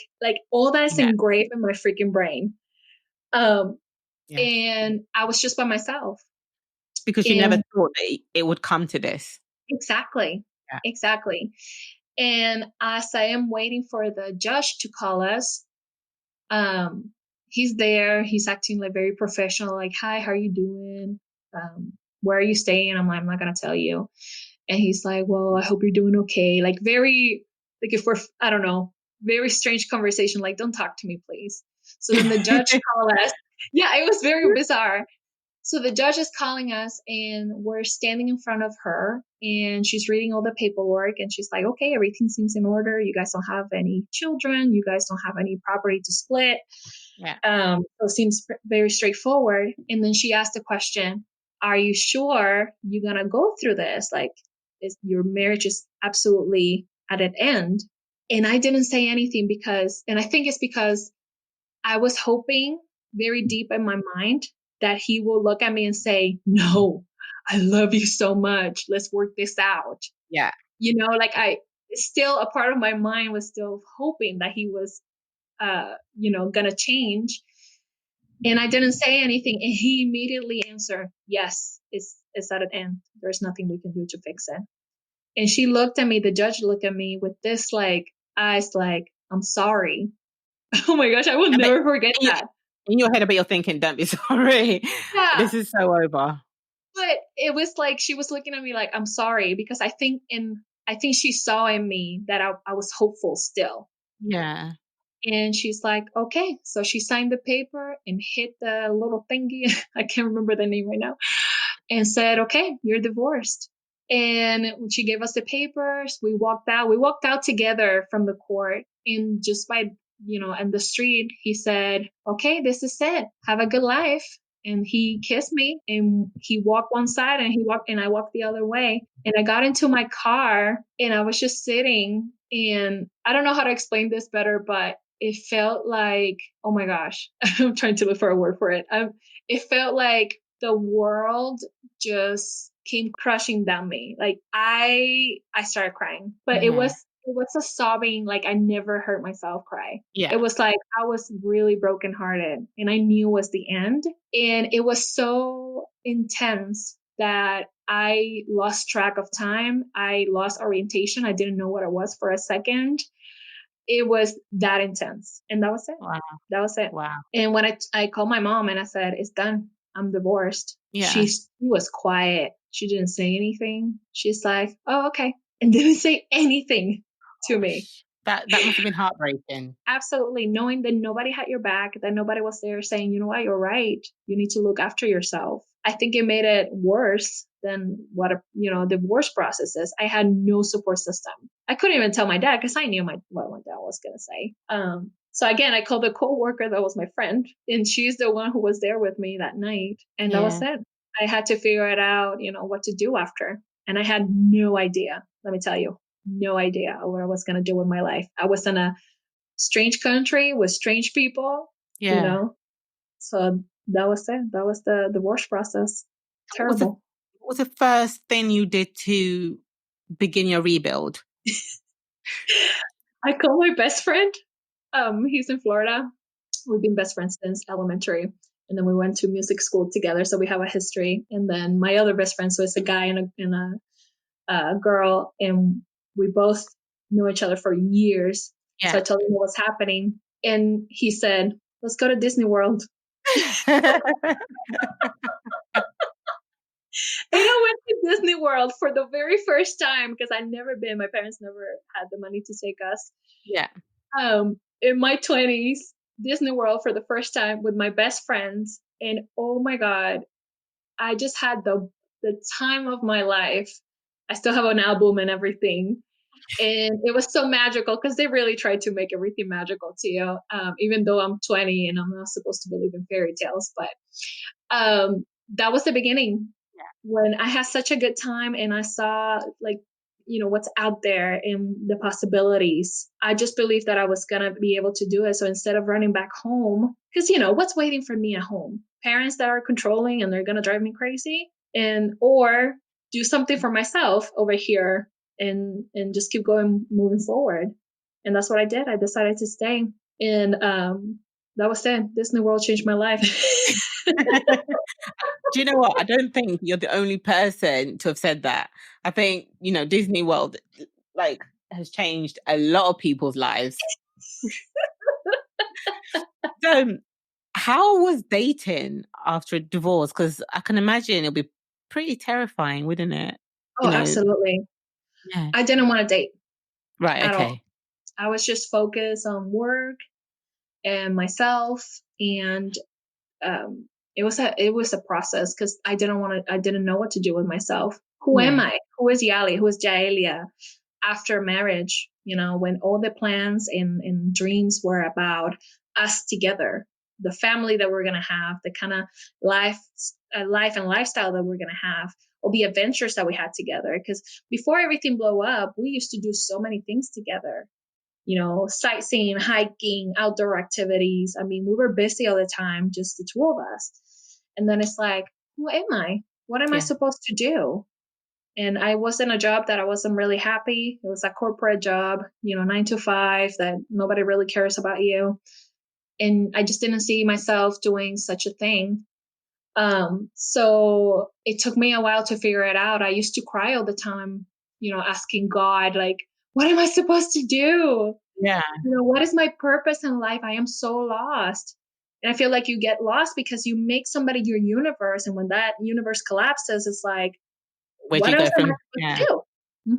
[SPEAKER 2] all that's
[SPEAKER 1] Yeah.
[SPEAKER 2] engraved in my freaking brain. Um,
[SPEAKER 1] Yeah.
[SPEAKER 2] and I was just by myself.
[SPEAKER 1] Because you never
[SPEAKER 2] And
[SPEAKER 1] thought that it would come to this.
[SPEAKER 2] exactly,
[SPEAKER 1] Yeah.
[SPEAKER 2] exactly. And as I am waiting for the judge to call us, um, he's there. He's acting like very professional, like, "Hi, how are you doing? Where are you staying?" I'm like, "I'm not gonna tell you." And he's like, "Well, I hope you're doing okay." Like very, like if we're, I don't know, very strange conversation. Like, "Don't talk to me, please." So then the judge called us. Yeah, it was very bizarre. So the judge is calling us, and we're standing in front of her, and she's reading all the paperwork, and she's like, "Okay, everything seems in order. You guys don't have any children. You guys don't have any property to split."
[SPEAKER 1] Yeah.
[SPEAKER 2] So it seems very straightforward. And then she asked the question, "Are you sure you're going to go through this? Like, your marriage is absolutely at an end?" And I didn't say anything and I think it's because I was hoping very deep in my mind that he will look at me and say, no, I love you so much. Let's work this out.
[SPEAKER 1] Yeah.
[SPEAKER 2] Like still a part of my mind was still hoping that he was, going to change. And I didn't say anything. And he immediately answered, yes, it's at an end. There's nothing we can do to fix it. And she looked at me, the judge looked at me with this like eyes like, I'm sorry. Oh my gosh, I will
[SPEAKER 1] I bet
[SPEAKER 2] never forget that.
[SPEAKER 1] in your head, I bet you're thinking, don't be sorry.
[SPEAKER 2] Yeah.
[SPEAKER 1] This is so over.
[SPEAKER 2] But it was like she was looking at me like, I'm sorry, because I think she saw in me that I was hopeful still.
[SPEAKER 1] Yeah.
[SPEAKER 2] And she's like, okay. So she signed the paper and hit the little thingy. I can't remember the name right now. And said, okay, you're divorced. And she gave us the papers. We walked out. We walked out together from the court. And just by, in the street, he said, okay, this is it. Have a good life. And he kissed me and he walked one side and I walked the other way. And I got into my car and I was just sitting, and I don't know how to explain this better, but it felt like, oh my gosh, I'm trying to look for a word for it. It felt like the world just came crushing down me. Like I started crying, but it was a sobbing like I never heard myself cry.
[SPEAKER 1] Yeah.
[SPEAKER 2] It was like I was really brokenhearted and I knew it was the end. And it was so intense that I lost track of time. I lost orientation. I didn't know what it was for a second. It was that intense. And that was it.
[SPEAKER 1] Wow.
[SPEAKER 2] That was it.
[SPEAKER 1] Wow.
[SPEAKER 2] And when I called my mom and I said, it's done. I'm divorced.
[SPEAKER 1] Yeah.
[SPEAKER 2] She was quiet. She didn't say anything. She's like, oh, okay. And didn't say anything to me.
[SPEAKER 1] That must have been heartbreaking.
[SPEAKER 2] Absolutely. Knowing that nobody had your back, that nobody was there saying, you know what, you're right. You need to look after yourself. I think it made it worse than what divorce process is. I had no support system. I couldn't even tell my dad because I knew what my dad was going to say. So again, I called a coworker that was my friend, and she's the one who was there with me that night. And that was it. I had to figure it out, what to do after. And I had no idea, let me tell you, no idea what I was going to do with my life. I was in a strange country with strange people, So that was it. That was the divorce process. Terrible.
[SPEAKER 1] What was the first thing you did to begin your rebuild?
[SPEAKER 2] I called my best friend. He's in Florida. We've been best friends since elementary. And then we went to music school together. So we have a history. And then my other best friend, so it's a guy and a girl. And we both know each other for years. Yeah. So I told him what was happening. And he said, let's go to Disney World. And I went to Disney World for the very first time because I'd never been. My parents never had the money to take us.
[SPEAKER 1] Yeah.
[SPEAKER 2] In my 20s, Disney World for the first time with my best friends. And oh my God, I just had the time of my life. I still have an album and everything. And it was so magical because they really tried to make everything magical to you. Even though I'm 20 and I'm not supposed to believe in fairy tales, but that was the beginning. Yeah. When I had such a good time and I saw what's out there and the possibilities. I just believed that I was going to be able to do it. So instead of running back home, because what's waiting for me at home? Parents that are controlling and they're going to drive me crazy, or do something for myself over here and just keep moving forward. And that's what I did. I decided to stay. And that was it. Disney World changed my life.
[SPEAKER 1] Do you know what? I don't think you're the only person to have said that. I think, Disney World has changed a lot of people's lives. So how was dating after a divorce? Because I can imagine it'll be pretty terrifying, wouldn't it?
[SPEAKER 2] Oh, absolutely. Yeah. I didn't want to date.
[SPEAKER 1] Right, okay.
[SPEAKER 2] All. I was just focused on work and myself, and it was a process because I didn't know what to do with myself. Who am I? Who is Yaelia? Who is Yaelia after marriage? When all the plans and dreams were about us together, the family that we're going to have, the kind of life and lifestyle that we're going to have, all the adventures that we had together. Because before everything blew up, we used to do so many things together. sightseeing, hiking, outdoor activities. I mean, we were busy all the time, just the two of us. And then it's like, who am I? What am I
[SPEAKER 1] Yeah.
[SPEAKER 2] supposed to do? And I was in a job that I wasn't really happy. It was a corporate job, 9 to 5, that nobody really cares about you. And I just didn't see myself doing such a thing. So it took me a while to figure it out. I used to cry all the time, asking God, like, what am I supposed to do?
[SPEAKER 1] Yeah.
[SPEAKER 2] What is my purpose in life? I am so lost. And I feel like you get lost because you make somebody your universe. And when that universe collapses, it's like,
[SPEAKER 1] Where do
[SPEAKER 2] what
[SPEAKER 1] you
[SPEAKER 2] else
[SPEAKER 1] go
[SPEAKER 2] am I
[SPEAKER 1] from?
[SPEAKER 2] supposed
[SPEAKER 1] Yeah.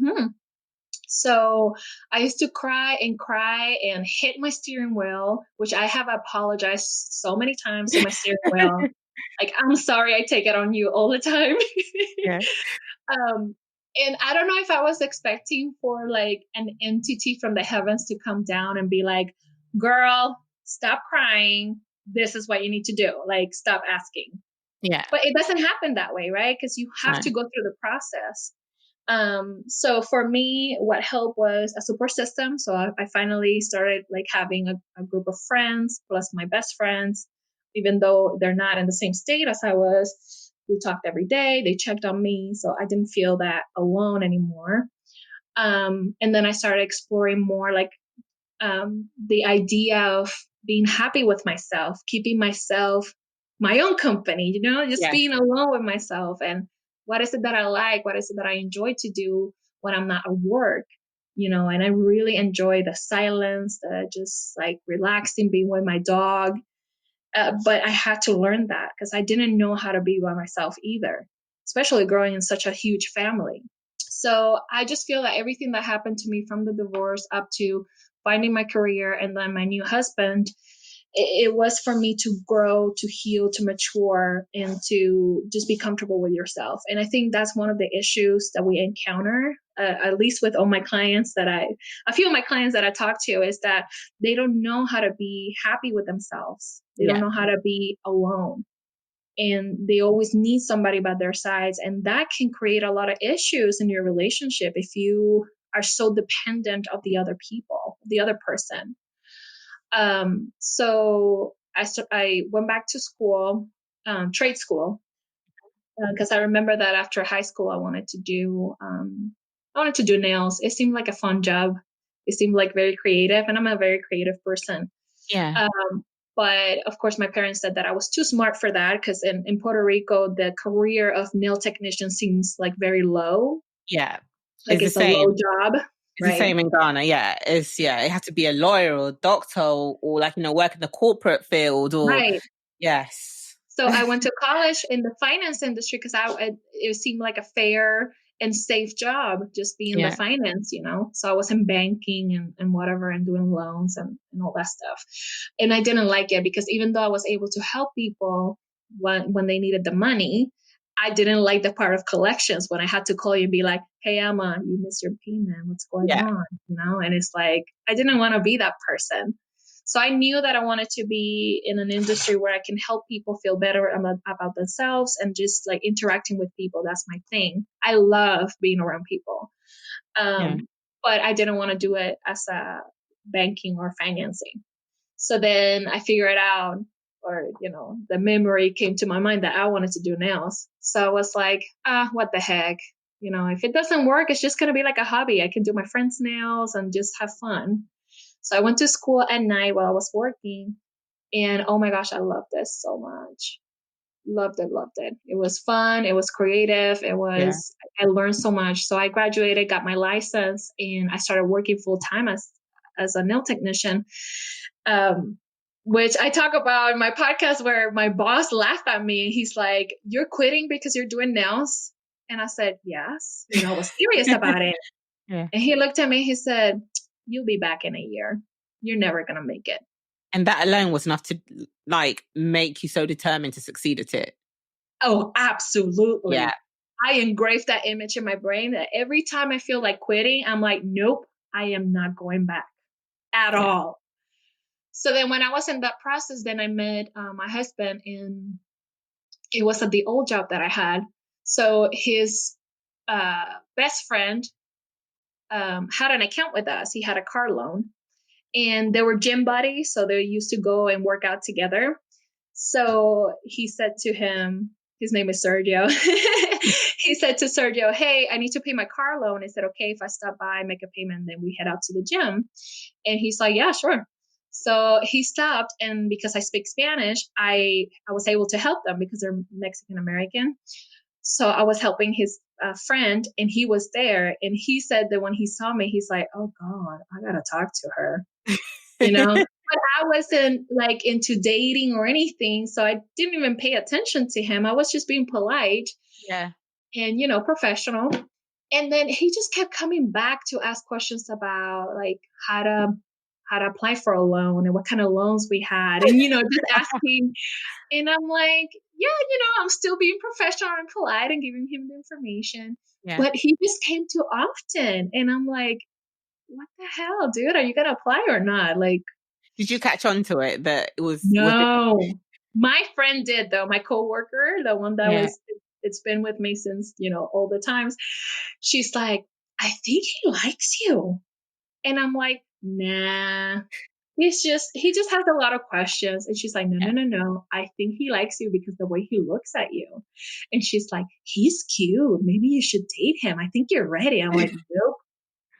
[SPEAKER 2] to do? So I used to cry and hit my steering wheel, which I have apologized so many times to my steering wheel. Like, I'm sorry, I take it on you all the time.
[SPEAKER 1] Yeah.
[SPEAKER 2] And I don't know if I was expecting for like an entity from the heavens to come down and be like, girl, stop crying. This is what you need to do. Like, stop asking.
[SPEAKER 1] Yeah.
[SPEAKER 2] But it doesn't happen that way, right? Because you have
[SPEAKER 1] No.
[SPEAKER 2] to go through the process. So for me, what helped was a support system. So I finally started like having a group of friends plus my best friends, even though they're not in the same state as I was. We talked every day. They checked on me. So I didn't feel that alone anymore. And then I started exploring more like the idea of being happy with myself, keeping myself my own company, just
[SPEAKER 1] Yes.
[SPEAKER 2] being alone with myself. And what is it that I like? What is it that I enjoy to do when I'm not at work? And I really enjoy the silence, the just like relaxing, being with my dog. But I had to learn that because I didn't know how to be by myself either, especially growing in such a huge family. So I just feel that everything that happened to me from the divorce up to finding my career and then my new husband, it was for me to grow, to heal, to mature, and to just be comfortable with yourself. And I think that's one of the issues that we encounter, at least with all my clients a few of my clients that I talk to, is that they don't know how to be happy with themselves. They don't
[SPEAKER 1] Yeah.
[SPEAKER 2] know how to be alone. And they always need somebody by their sides. And that can create a lot of issues in your relationship if you are so dependent of the other people, the other person. So I went back to school, trade school, because I remember that after high school, I wanted to do nails. It seemed like a fun job. It seemed like very creative, and I'm a very creative person.
[SPEAKER 1] Yeah.
[SPEAKER 2] Um, but of course, my parents said that I was too smart for that because in Puerto Rico, the career of nail technician seems like very low,
[SPEAKER 1] Yeah.
[SPEAKER 2] like
[SPEAKER 1] It's the
[SPEAKER 2] it's a low
[SPEAKER 1] same.
[SPEAKER 2] job,
[SPEAKER 1] It's the
[SPEAKER 2] right?
[SPEAKER 1] same in Ghana. Yeah. It has to be a lawyer or a doctor or like, work in the corporate field or
[SPEAKER 2] Right.
[SPEAKER 1] yes.
[SPEAKER 2] So I went to college in the finance industry because it seemed like a fair and safe job, just being the
[SPEAKER 1] Yeah.
[SPEAKER 2] finance. So I was in banking and whatever and doing loans and all that stuff. And I didn't like it because even though I was able to help people when they needed the money, I didn't like the part of collections when I had to call you and be like, hey, Emma, you missed your payment. What's going
[SPEAKER 1] Yeah.
[SPEAKER 2] on? And it's like, I didn't want to be that person. So I knew that I wanted to be in an industry where I can help people feel better about themselves and just like interacting with people. That's my thing. I love being around people.
[SPEAKER 1] Yeah.
[SPEAKER 2] But I didn't want to do it as a banking or financing. So then I figured out, or, the memory came to my mind that I wanted to do nails. So I was like, what the heck? If it doesn't work, it's just going to be like a hobby. I can do my friends' nails and just have fun. So I went to school at night while I was working. And oh my gosh, I loved this so much. Loved it, loved it. It was fun. It was creative.
[SPEAKER 1] Yeah.
[SPEAKER 2] I learned so much. So I graduated, got my license, and I started working full time as a nail technician. Which I talk about in my podcast where my boss laughed at me. He's like, you're quitting because you're doing nails? And I said, yes. I was serious about it.
[SPEAKER 1] Yeah.
[SPEAKER 2] And he looked at me, he said, you'll be back in a year. You're never going to make it.
[SPEAKER 1] And that alone was enough to like make you so determined to succeed at it.
[SPEAKER 2] Oh, absolutely.
[SPEAKER 1] Yeah.
[SPEAKER 2] I engraved that image in my brain that every time I feel like quitting, I'm like, nope, I am not going back at all. So then when I was in that process, then I met my husband, and it was at the old job that I had. So his best friend had an account with us. He had a car loan. and they were gym buddies. So they used to go and work out together. So he said to him, his name is Sergio. He said to Sergio, hey, I need to pay my car loan. He said, okay, if I stop by, make a payment, then we head out to the gym. And he's like, yeah, sure. So he stopped. And because I speak Spanish, I was able to help them because they're Mexican American. So I was helping his friend, and he was there. And he said that when he saw me, he's like, oh God, I got to talk to her, you know? But I wasn't like into dating or anything. So I didn't even pay attention to him. I was just being polite
[SPEAKER 1] Yeah.
[SPEAKER 2] and, professional. And then he just kept coming back to ask questions about like how to apply for a loan and what kind of loans we had. And, just asking. And I'm like, yeah, I'm still being professional and polite and giving him the information.
[SPEAKER 1] Yeah.
[SPEAKER 2] But he just came too often. And I'm like, what the hell, dude? Are you going to apply or not? Like,
[SPEAKER 1] did you catch on to it that it was?
[SPEAKER 2] no. My friend did, though. My coworker, the one that it's been with me since, all the times. She's like, I think he likes you. And I'm like, nah. He just has a lot of questions. And she's like, no. I think he likes you because the way he looks at you. And she's like, he's cute. Maybe you should date him. I think you're ready. I'm like,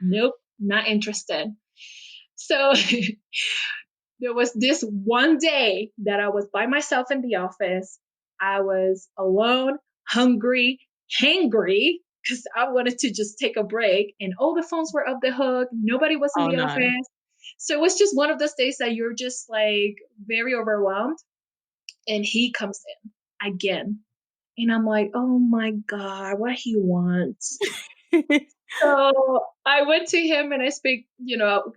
[SPEAKER 2] nope, not interested. So there was this one day that I was by myself in the office. I was alone, hungry, hangry, because I wanted to just take a break. And all the phones were off the hook. Nobody was in the office. So it was just one of those days that you're just like very overwhelmed. And he comes in again. And I'm like, oh my God, what he wants. So I went to him and I speak,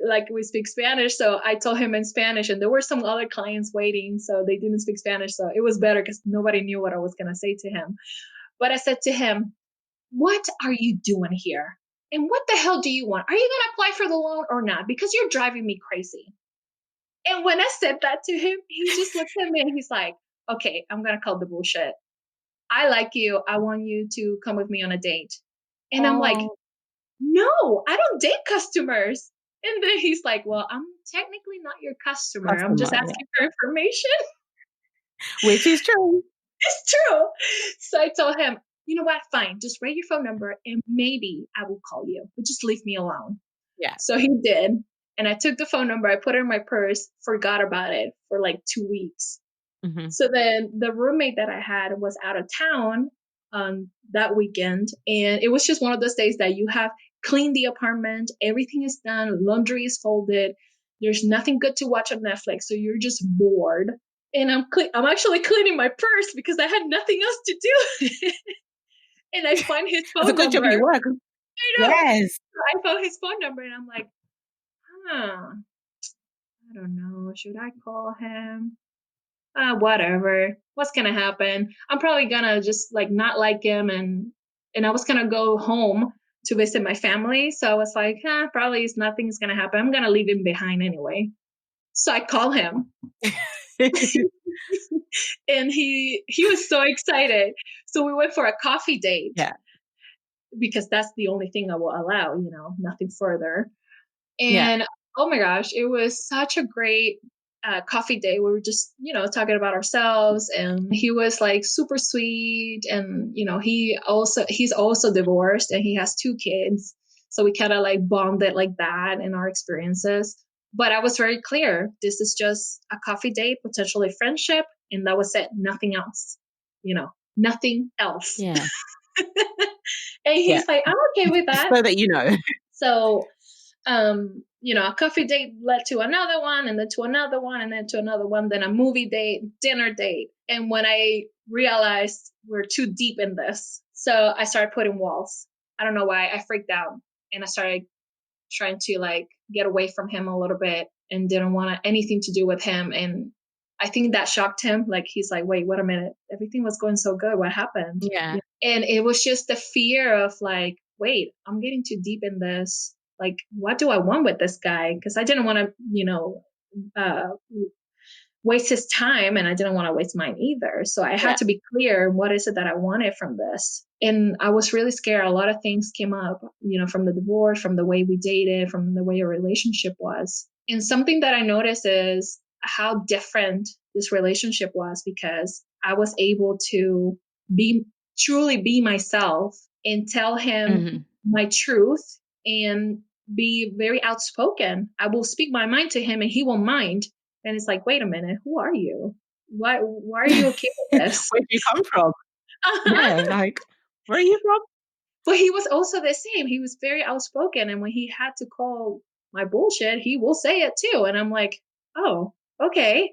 [SPEAKER 2] like we speak Spanish. So I told him in Spanish, and there were some other clients waiting. So they didn't speak Spanish. So it was better because nobody knew what I was going to say to him. But I said to him, what are you doing here? And what the hell do you want? Are you going to apply for the loan or not? Because you're driving me crazy. And when I said that to him, he just looked at me and he's like, okay, I'm going to call the bullshit. I like you. I want you to come with me on a date. And I'm like, no, I don't date customers. And then he's like, well, I'm technically not your customer. I'm just asking for information.
[SPEAKER 1] Which is true.
[SPEAKER 2] It's true. So I told him, you know what? Fine. Just write your phone number and maybe I will call you, but just leave me alone.
[SPEAKER 1] Yeah.
[SPEAKER 2] So he did. And I took the phone number, I put it in my purse, forgot about it for like 2 weeks. Mm-hmm. So then the roommate that I had was out of town that weekend. And it was just one of those days that you have cleaned the apartment, everything is done, laundry is folded, there's nothing good to watch on Netflix. So you're just bored. And I'm actually cleaning my purse because I had nothing else to do. And I find his phone number.
[SPEAKER 1] It's a good job you work.
[SPEAKER 2] I know. Yes. So I found his phone number and I'm like, I don't know. Should I call him? Whatever. What's gonna happen? I'm probably gonna just like not like him, and I was gonna go home to visit my family. So I was like, probably nothing's gonna happen. I'm gonna leave him behind anyway. So I call him. And he was so excited. So we went for a coffee date.
[SPEAKER 1] Yeah.
[SPEAKER 2] Because that's the only thing I will allow, nothing further. And oh my gosh, it was such a great coffee date. We were just, talking about ourselves, and he was like super sweet. And, he's also divorced and he has 2 kids. So we kind of like bonded like that in our experiences. But I was very clear. This is just a coffee date, potentially friendship. And that was it. Nothing else, nothing else.
[SPEAKER 1] Yeah.
[SPEAKER 2] And he's like, I'm okay with that.
[SPEAKER 1] So that you know.
[SPEAKER 2] So, a coffee date led to another one, and then to another one, and then to another one, then a movie date, dinner date. And when I realized we're too deep in this, so I started putting walls. I don't know why. I freaked out and I started trying to like get away from him a little bit and didn't want anything to do with him. And I think that shocked him. Like, he's like, wait a minute. Everything was going so good. What happened?
[SPEAKER 1] Yeah.
[SPEAKER 2] And it was just the fear of like, wait, I'm getting too deep in this. Like, what do I want with this guy? Because I didn't want to, waste his time, and I didn't want to waste mine either. So I had to be clear, what is it that I wanted from this? And I was really scared. A lot of things came up, from the divorce, from the way we dated, from the way our relationship was. And something that I noticed is how different this relationship was, because I was able to be truly be myself and tell him
[SPEAKER 1] Mhm.
[SPEAKER 2] my truth and be very outspoken. I will speak my mind to him and he won't mind. And it's like, wait a minute, who are you? Why are you okay with this?
[SPEAKER 1] Where do you come from? Yeah, like, where are you from?
[SPEAKER 2] But he was also the same. He was very outspoken. And when he had to call my bullshit, he will say it too. And I'm like, oh, okay.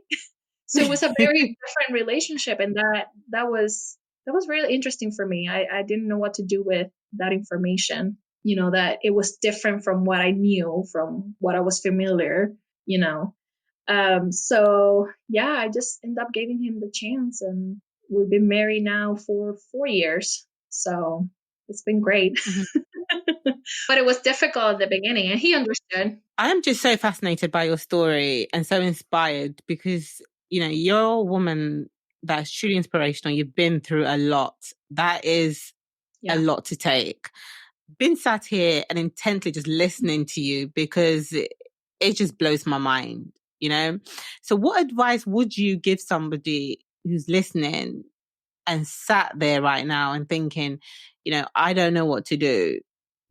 [SPEAKER 2] So it was a very different relationship. And that was really interesting for me. I didn't know what to do with that information, that it was different from what I knew, from what I was familiar, you know. So yeah, I just ended up giving him the chance, and we've been married now for 4 years. So it's been great.
[SPEAKER 1] Mhm.
[SPEAKER 2] But it was difficult at the beginning, and he understood.
[SPEAKER 1] I am just so fascinated by your story and so inspired because, you're a woman that's truly inspirational. You've been through a lot. That is a
[SPEAKER 2] Yeah.
[SPEAKER 1] lot to take. Been sat here and intently just listening to you because it just blows my mind. So what advice would you give somebody who's listening and sat there right now and thinking, I don't know what to do,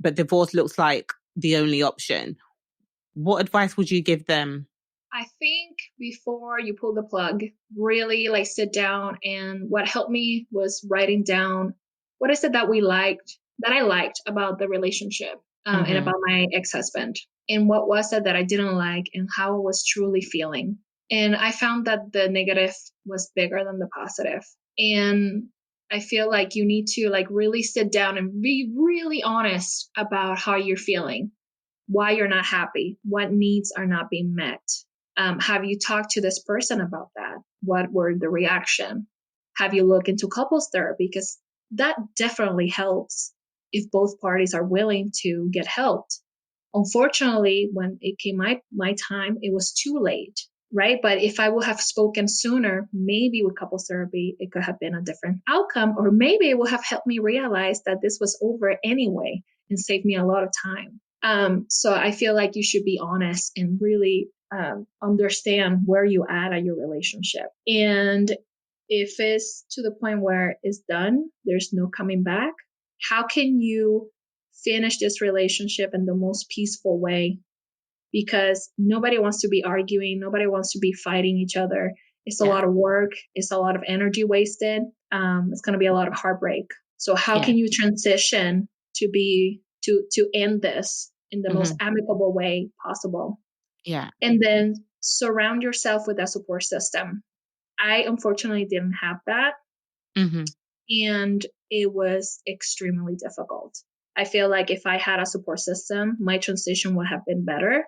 [SPEAKER 1] but divorce looks like the only option? What advice would you give them?
[SPEAKER 2] I think before you pull the plug, really like sit down. And what helped me was writing down what is it that I liked about the relationship, and
[SPEAKER 1] Mm-hmm.
[SPEAKER 2] about my ex-husband, and what was it that I didn't like, and how I was truly feeling. And I found that the negative was bigger than the positive. And I feel like you need to like really sit down and be really honest about how you're feeling, why you're not happy, what needs are not being met. Have you talked to this person about that? What were the reaction? Have you looked into couples therapy? Because that definitely helps if both parties are willing to get helped. Unfortunately, when it came my time, it was too late, right? But if I would have spoken sooner, maybe with couples therapy, it could have been a different outcome, or maybe it would have helped me realize that this was over anyway and saved me a lot of time. So I feel like you should be honest and really understand where you at your relationship. And if it's to the point where it's done, there's no coming back, how can you finish this relationship in the most peaceful way? Because nobody wants to be arguing, nobody wants to be fighting each other. It's a
[SPEAKER 1] Yeah.
[SPEAKER 2] lot of work, it's a lot of energy wasted. It's going to be a lot of heartbreak. So how
[SPEAKER 1] Yeah.
[SPEAKER 2] can you transition to end this in the most
[SPEAKER 1] Mm-hmm.
[SPEAKER 2] amicable way possible?
[SPEAKER 1] Yeah.
[SPEAKER 2] And then surround yourself with a support system. I unfortunately didn't have that,
[SPEAKER 1] Mm-hmm.
[SPEAKER 2] and it was extremely difficult. I feel like if I had a support system, my transition would have been better,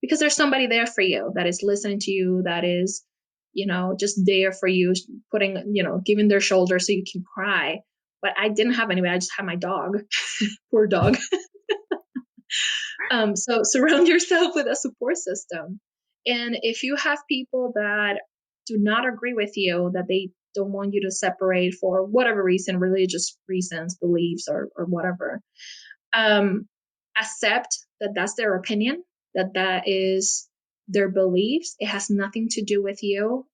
[SPEAKER 2] because there's somebody there for you that is listening to you, that is, just there for you, putting, giving their shoulder so you can cry. But I didn't have anybody. I just had my dog. Poor dog. So surround yourself with a support system. And if you have people that do not agree with you, that they don't want you to separate for whatever reason, religious reasons, beliefs, or whatever, um, accept that that's their opinion, that is their beliefs. It has nothing to do with you,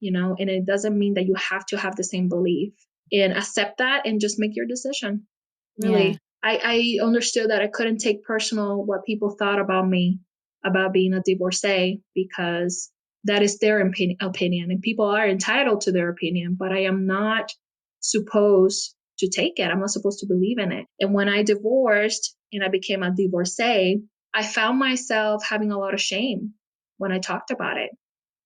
[SPEAKER 2] and it doesn't mean that you have to have the same belief. And accept that and just make your decision.
[SPEAKER 1] Yeah.
[SPEAKER 2] Really, I understood that I couldn't take personal what people thought about me, about being a divorcee, because that is their opinion, and people are entitled to their opinion, but I am not supposed to take it. I'm not supposed to believe in it. And when I divorced and I became a divorcee, I found myself having a lot of shame when I talked about it.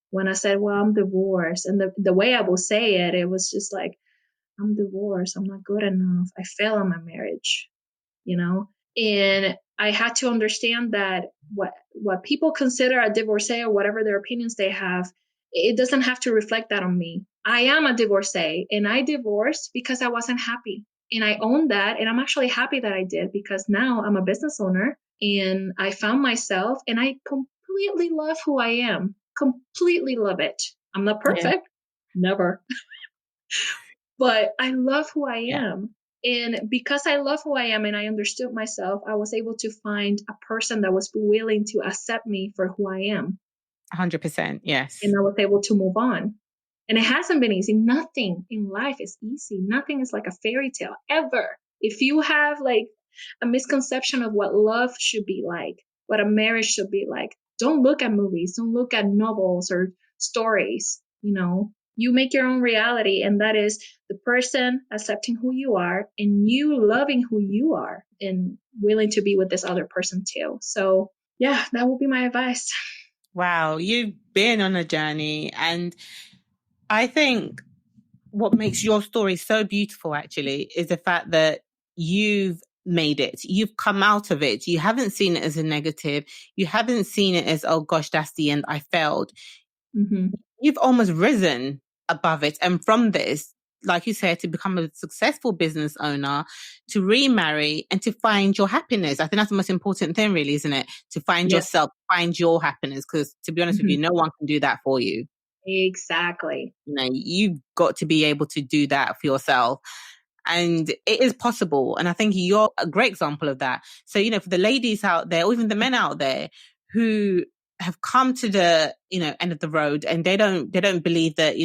[SPEAKER 2] When I said, well, I'm divorced. And the way I will say it, it was just like, I'm divorced. I'm not good enough. I failed in my marriage, you know? And I had to understand that what people consider a divorcee, or whatever their opinions they have, it doesn't have to reflect that on me. I am a divorcee, and I divorced because I wasn't happy. And I own that. And I'm actually happy that I did, because now I'm a business owner and I found myself, and I completely love who I am. Completely love it. I'm not
[SPEAKER 1] Yeah.
[SPEAKER 2] perfect. Never. But I love who I
[SPEAKER 1] Yeah.
[SPEAKER 2] am. And because I love who I am and I understood myself, I was able to find a person that was willing to accept me for who I am.
[SPEAKER 1] 100%. Yes.
[SPEAKER 2] And I was able to move on. And it hasn't been easy. Nothing in life is easy. Nothing is like a fairy tale ever. If you have like a misconception of what love should be like, what a marriage should be like, don't look at movies, don't look at novels or stories. You make your own reality, and that is the person accepting who you are and you loving who you are and willing to be with this other person too. So yeah, that would be my advice.
[SPEAKER 1] Wow, you've been on a journey, and I think what makes your story so beautiful actually is the fact that you've made it. You've come out of it. You haven't seen it as a negative. You haven't seen it as, oh gosh, that's the end. I failed.
[SPEAKER 2] Mm-hmm.
[SPEAKER 1] You've almost risen above it. And from this, like you said, to become a successful business owner, to remarry and to find your happiness. I think that's the most important thing, really, isn't it? To find
[SPEAKER 2] Yes.
[SPEAKER 1] yourself, find your happiness. Because to be honest with you, no one can do that for you.
[SPEAKER 2] Exactly.
[SPEAKER 1] You've got to be able to do that for yourself. And it is possible. And I think you're a great example of that. So, for the ladies out there, or even the men out there who have come to the, end of the road, and they don't believe that,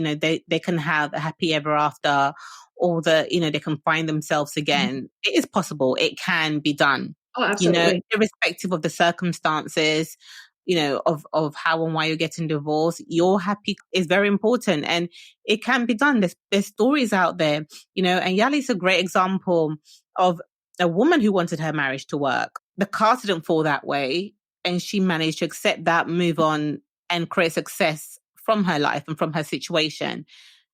[SPEAKER 1] they can have a happy ever after, or that, they can find themselves again. It is possible. It can be done.
[SPEAKER 2] Oh, absolutely.
[SPEAKER 1] Irrespective of the circumstances, of how and why you're getting divorced, your happy is very important, and it can be done. There's stories out there, and Yali's a great example of a woman who wanted her marriage to work. The cards didn't fall that way, and she managed to accept that, move on, and create success from her life and from her situation.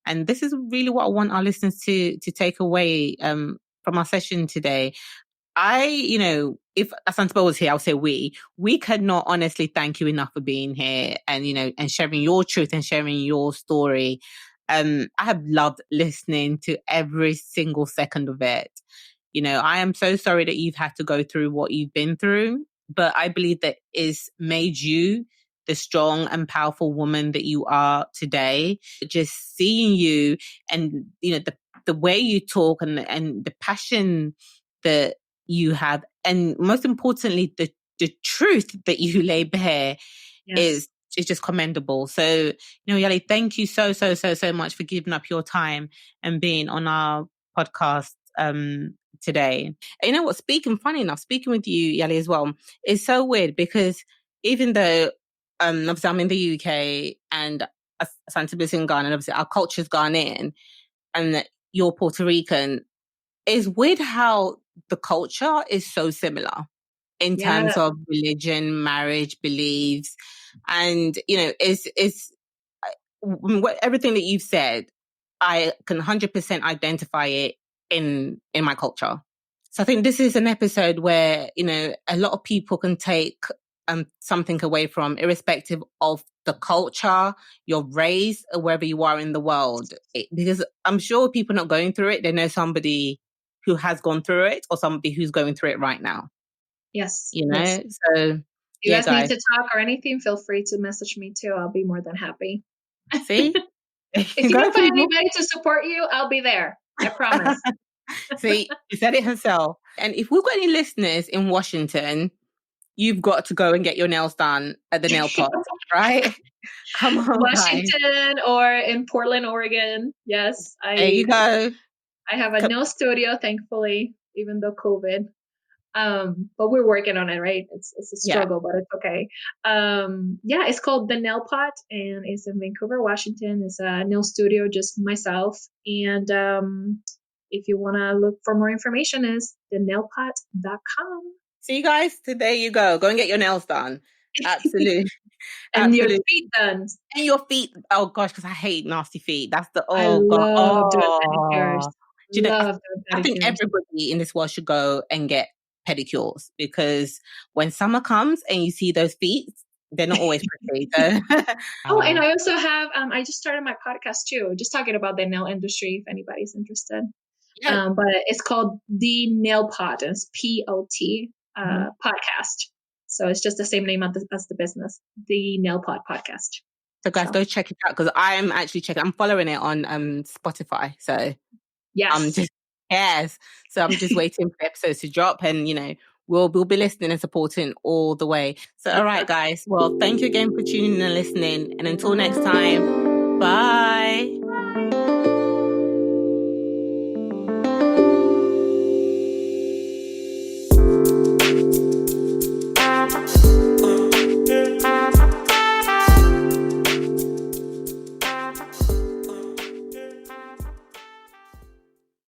[SPEAKER 1] And this is really what I want our listeners to take away from our session today. If Asantseba was here, I would say we cannot honestly thank you enough for being here and, and sharing your truth and sharing your story. I have loved listening to every single second of it. I am so sorry that you've had to go through what you've been through, but I believe that it's made you the strong and powerful woman that you are today. Just seeing you and, the way you talk and the passion that you have, and most importantly, the truth that you lay bare is just commendable. So, Yali, thank you so much for giving up your time and being on our podcast today. And you know what? Speaking with you, Yali, as well, is so weird because even though obviously I'm in the UK and Asanteba's in Ghana, and obviously our culture's Ghanaian, and you're Puerto Rican, it's weird how the culture is so similar in terms of religion, marriage, beliefs, and it's everything that you've said. I can 100% identify it in my culture. So I think this is an episode where a lot of people can take something away from, irrespective of the culture, your race, or wherever you are in the world. Because I'm sure people not going through it, they know somebody who has gone through it or somebody who's going through it right now.
[SPEAKER 2] Yes.
[SPEAKER 1] Yes. So
[SPEAKER 2] you guys need to talk or anything, feel free to message me too. I'll be more than happy.
[SPEAKER 1] See?
[SPEAKER 2] If you can find anybody to support you, I'll be there. I promise.
[SPEAKER 1] See, she said it herself. And if we've got any listeners in Washington, you've got to go and get your nails done at the nail pot, right? Come on,
[SPEAKER 2] Washington, guys. Or in Portland, Oregon. Yes.
[SPEAKER 1] There you go.
[SPEAKER 2] I have a nail studio, thankfully, even though COVID. But we're working on it, right? It's a struggle, but it's okay. It's called The Nail Pot, and it's in Vancouver, Washington. It's a nail studio, just myself. And if you want to look for more information, is thenailpot.com.
[SPEAKER 1] See, guys, there you go. Go and get your nails done. Absolutely.
[SPEAKER 2] And your feet done.
[SPEAKER 1] And your feet. Oh gosh, because I hate nasty feet. That's the
[SPEAKER 2] I love doing pedicures.
[SPEAKER 1] I think everybody in this world should go and get pedicures, because when summer comes and you see those feet, they're not always pretty. So.
[SPEAKER 2] And I also have I just started my podcast too, just talking about the nail industry if anybody's interested. But it's called The Nail Pot, and it's POT podcast. So it's just the same name as the business, The Nail Pot Podcast.
[SPEAKER 1] So guys, go check it out, because I'm actually checking. I'm following it on Spotify. So
[SPEAKER 2] yes,
[SPEAKER 1] I'm just Yes. So I'm just waiting for episodes to drop, and we'll be listening and supporting all the way. So all right, guys. Well, thank you again for tuning in and listening. And until next time, bye.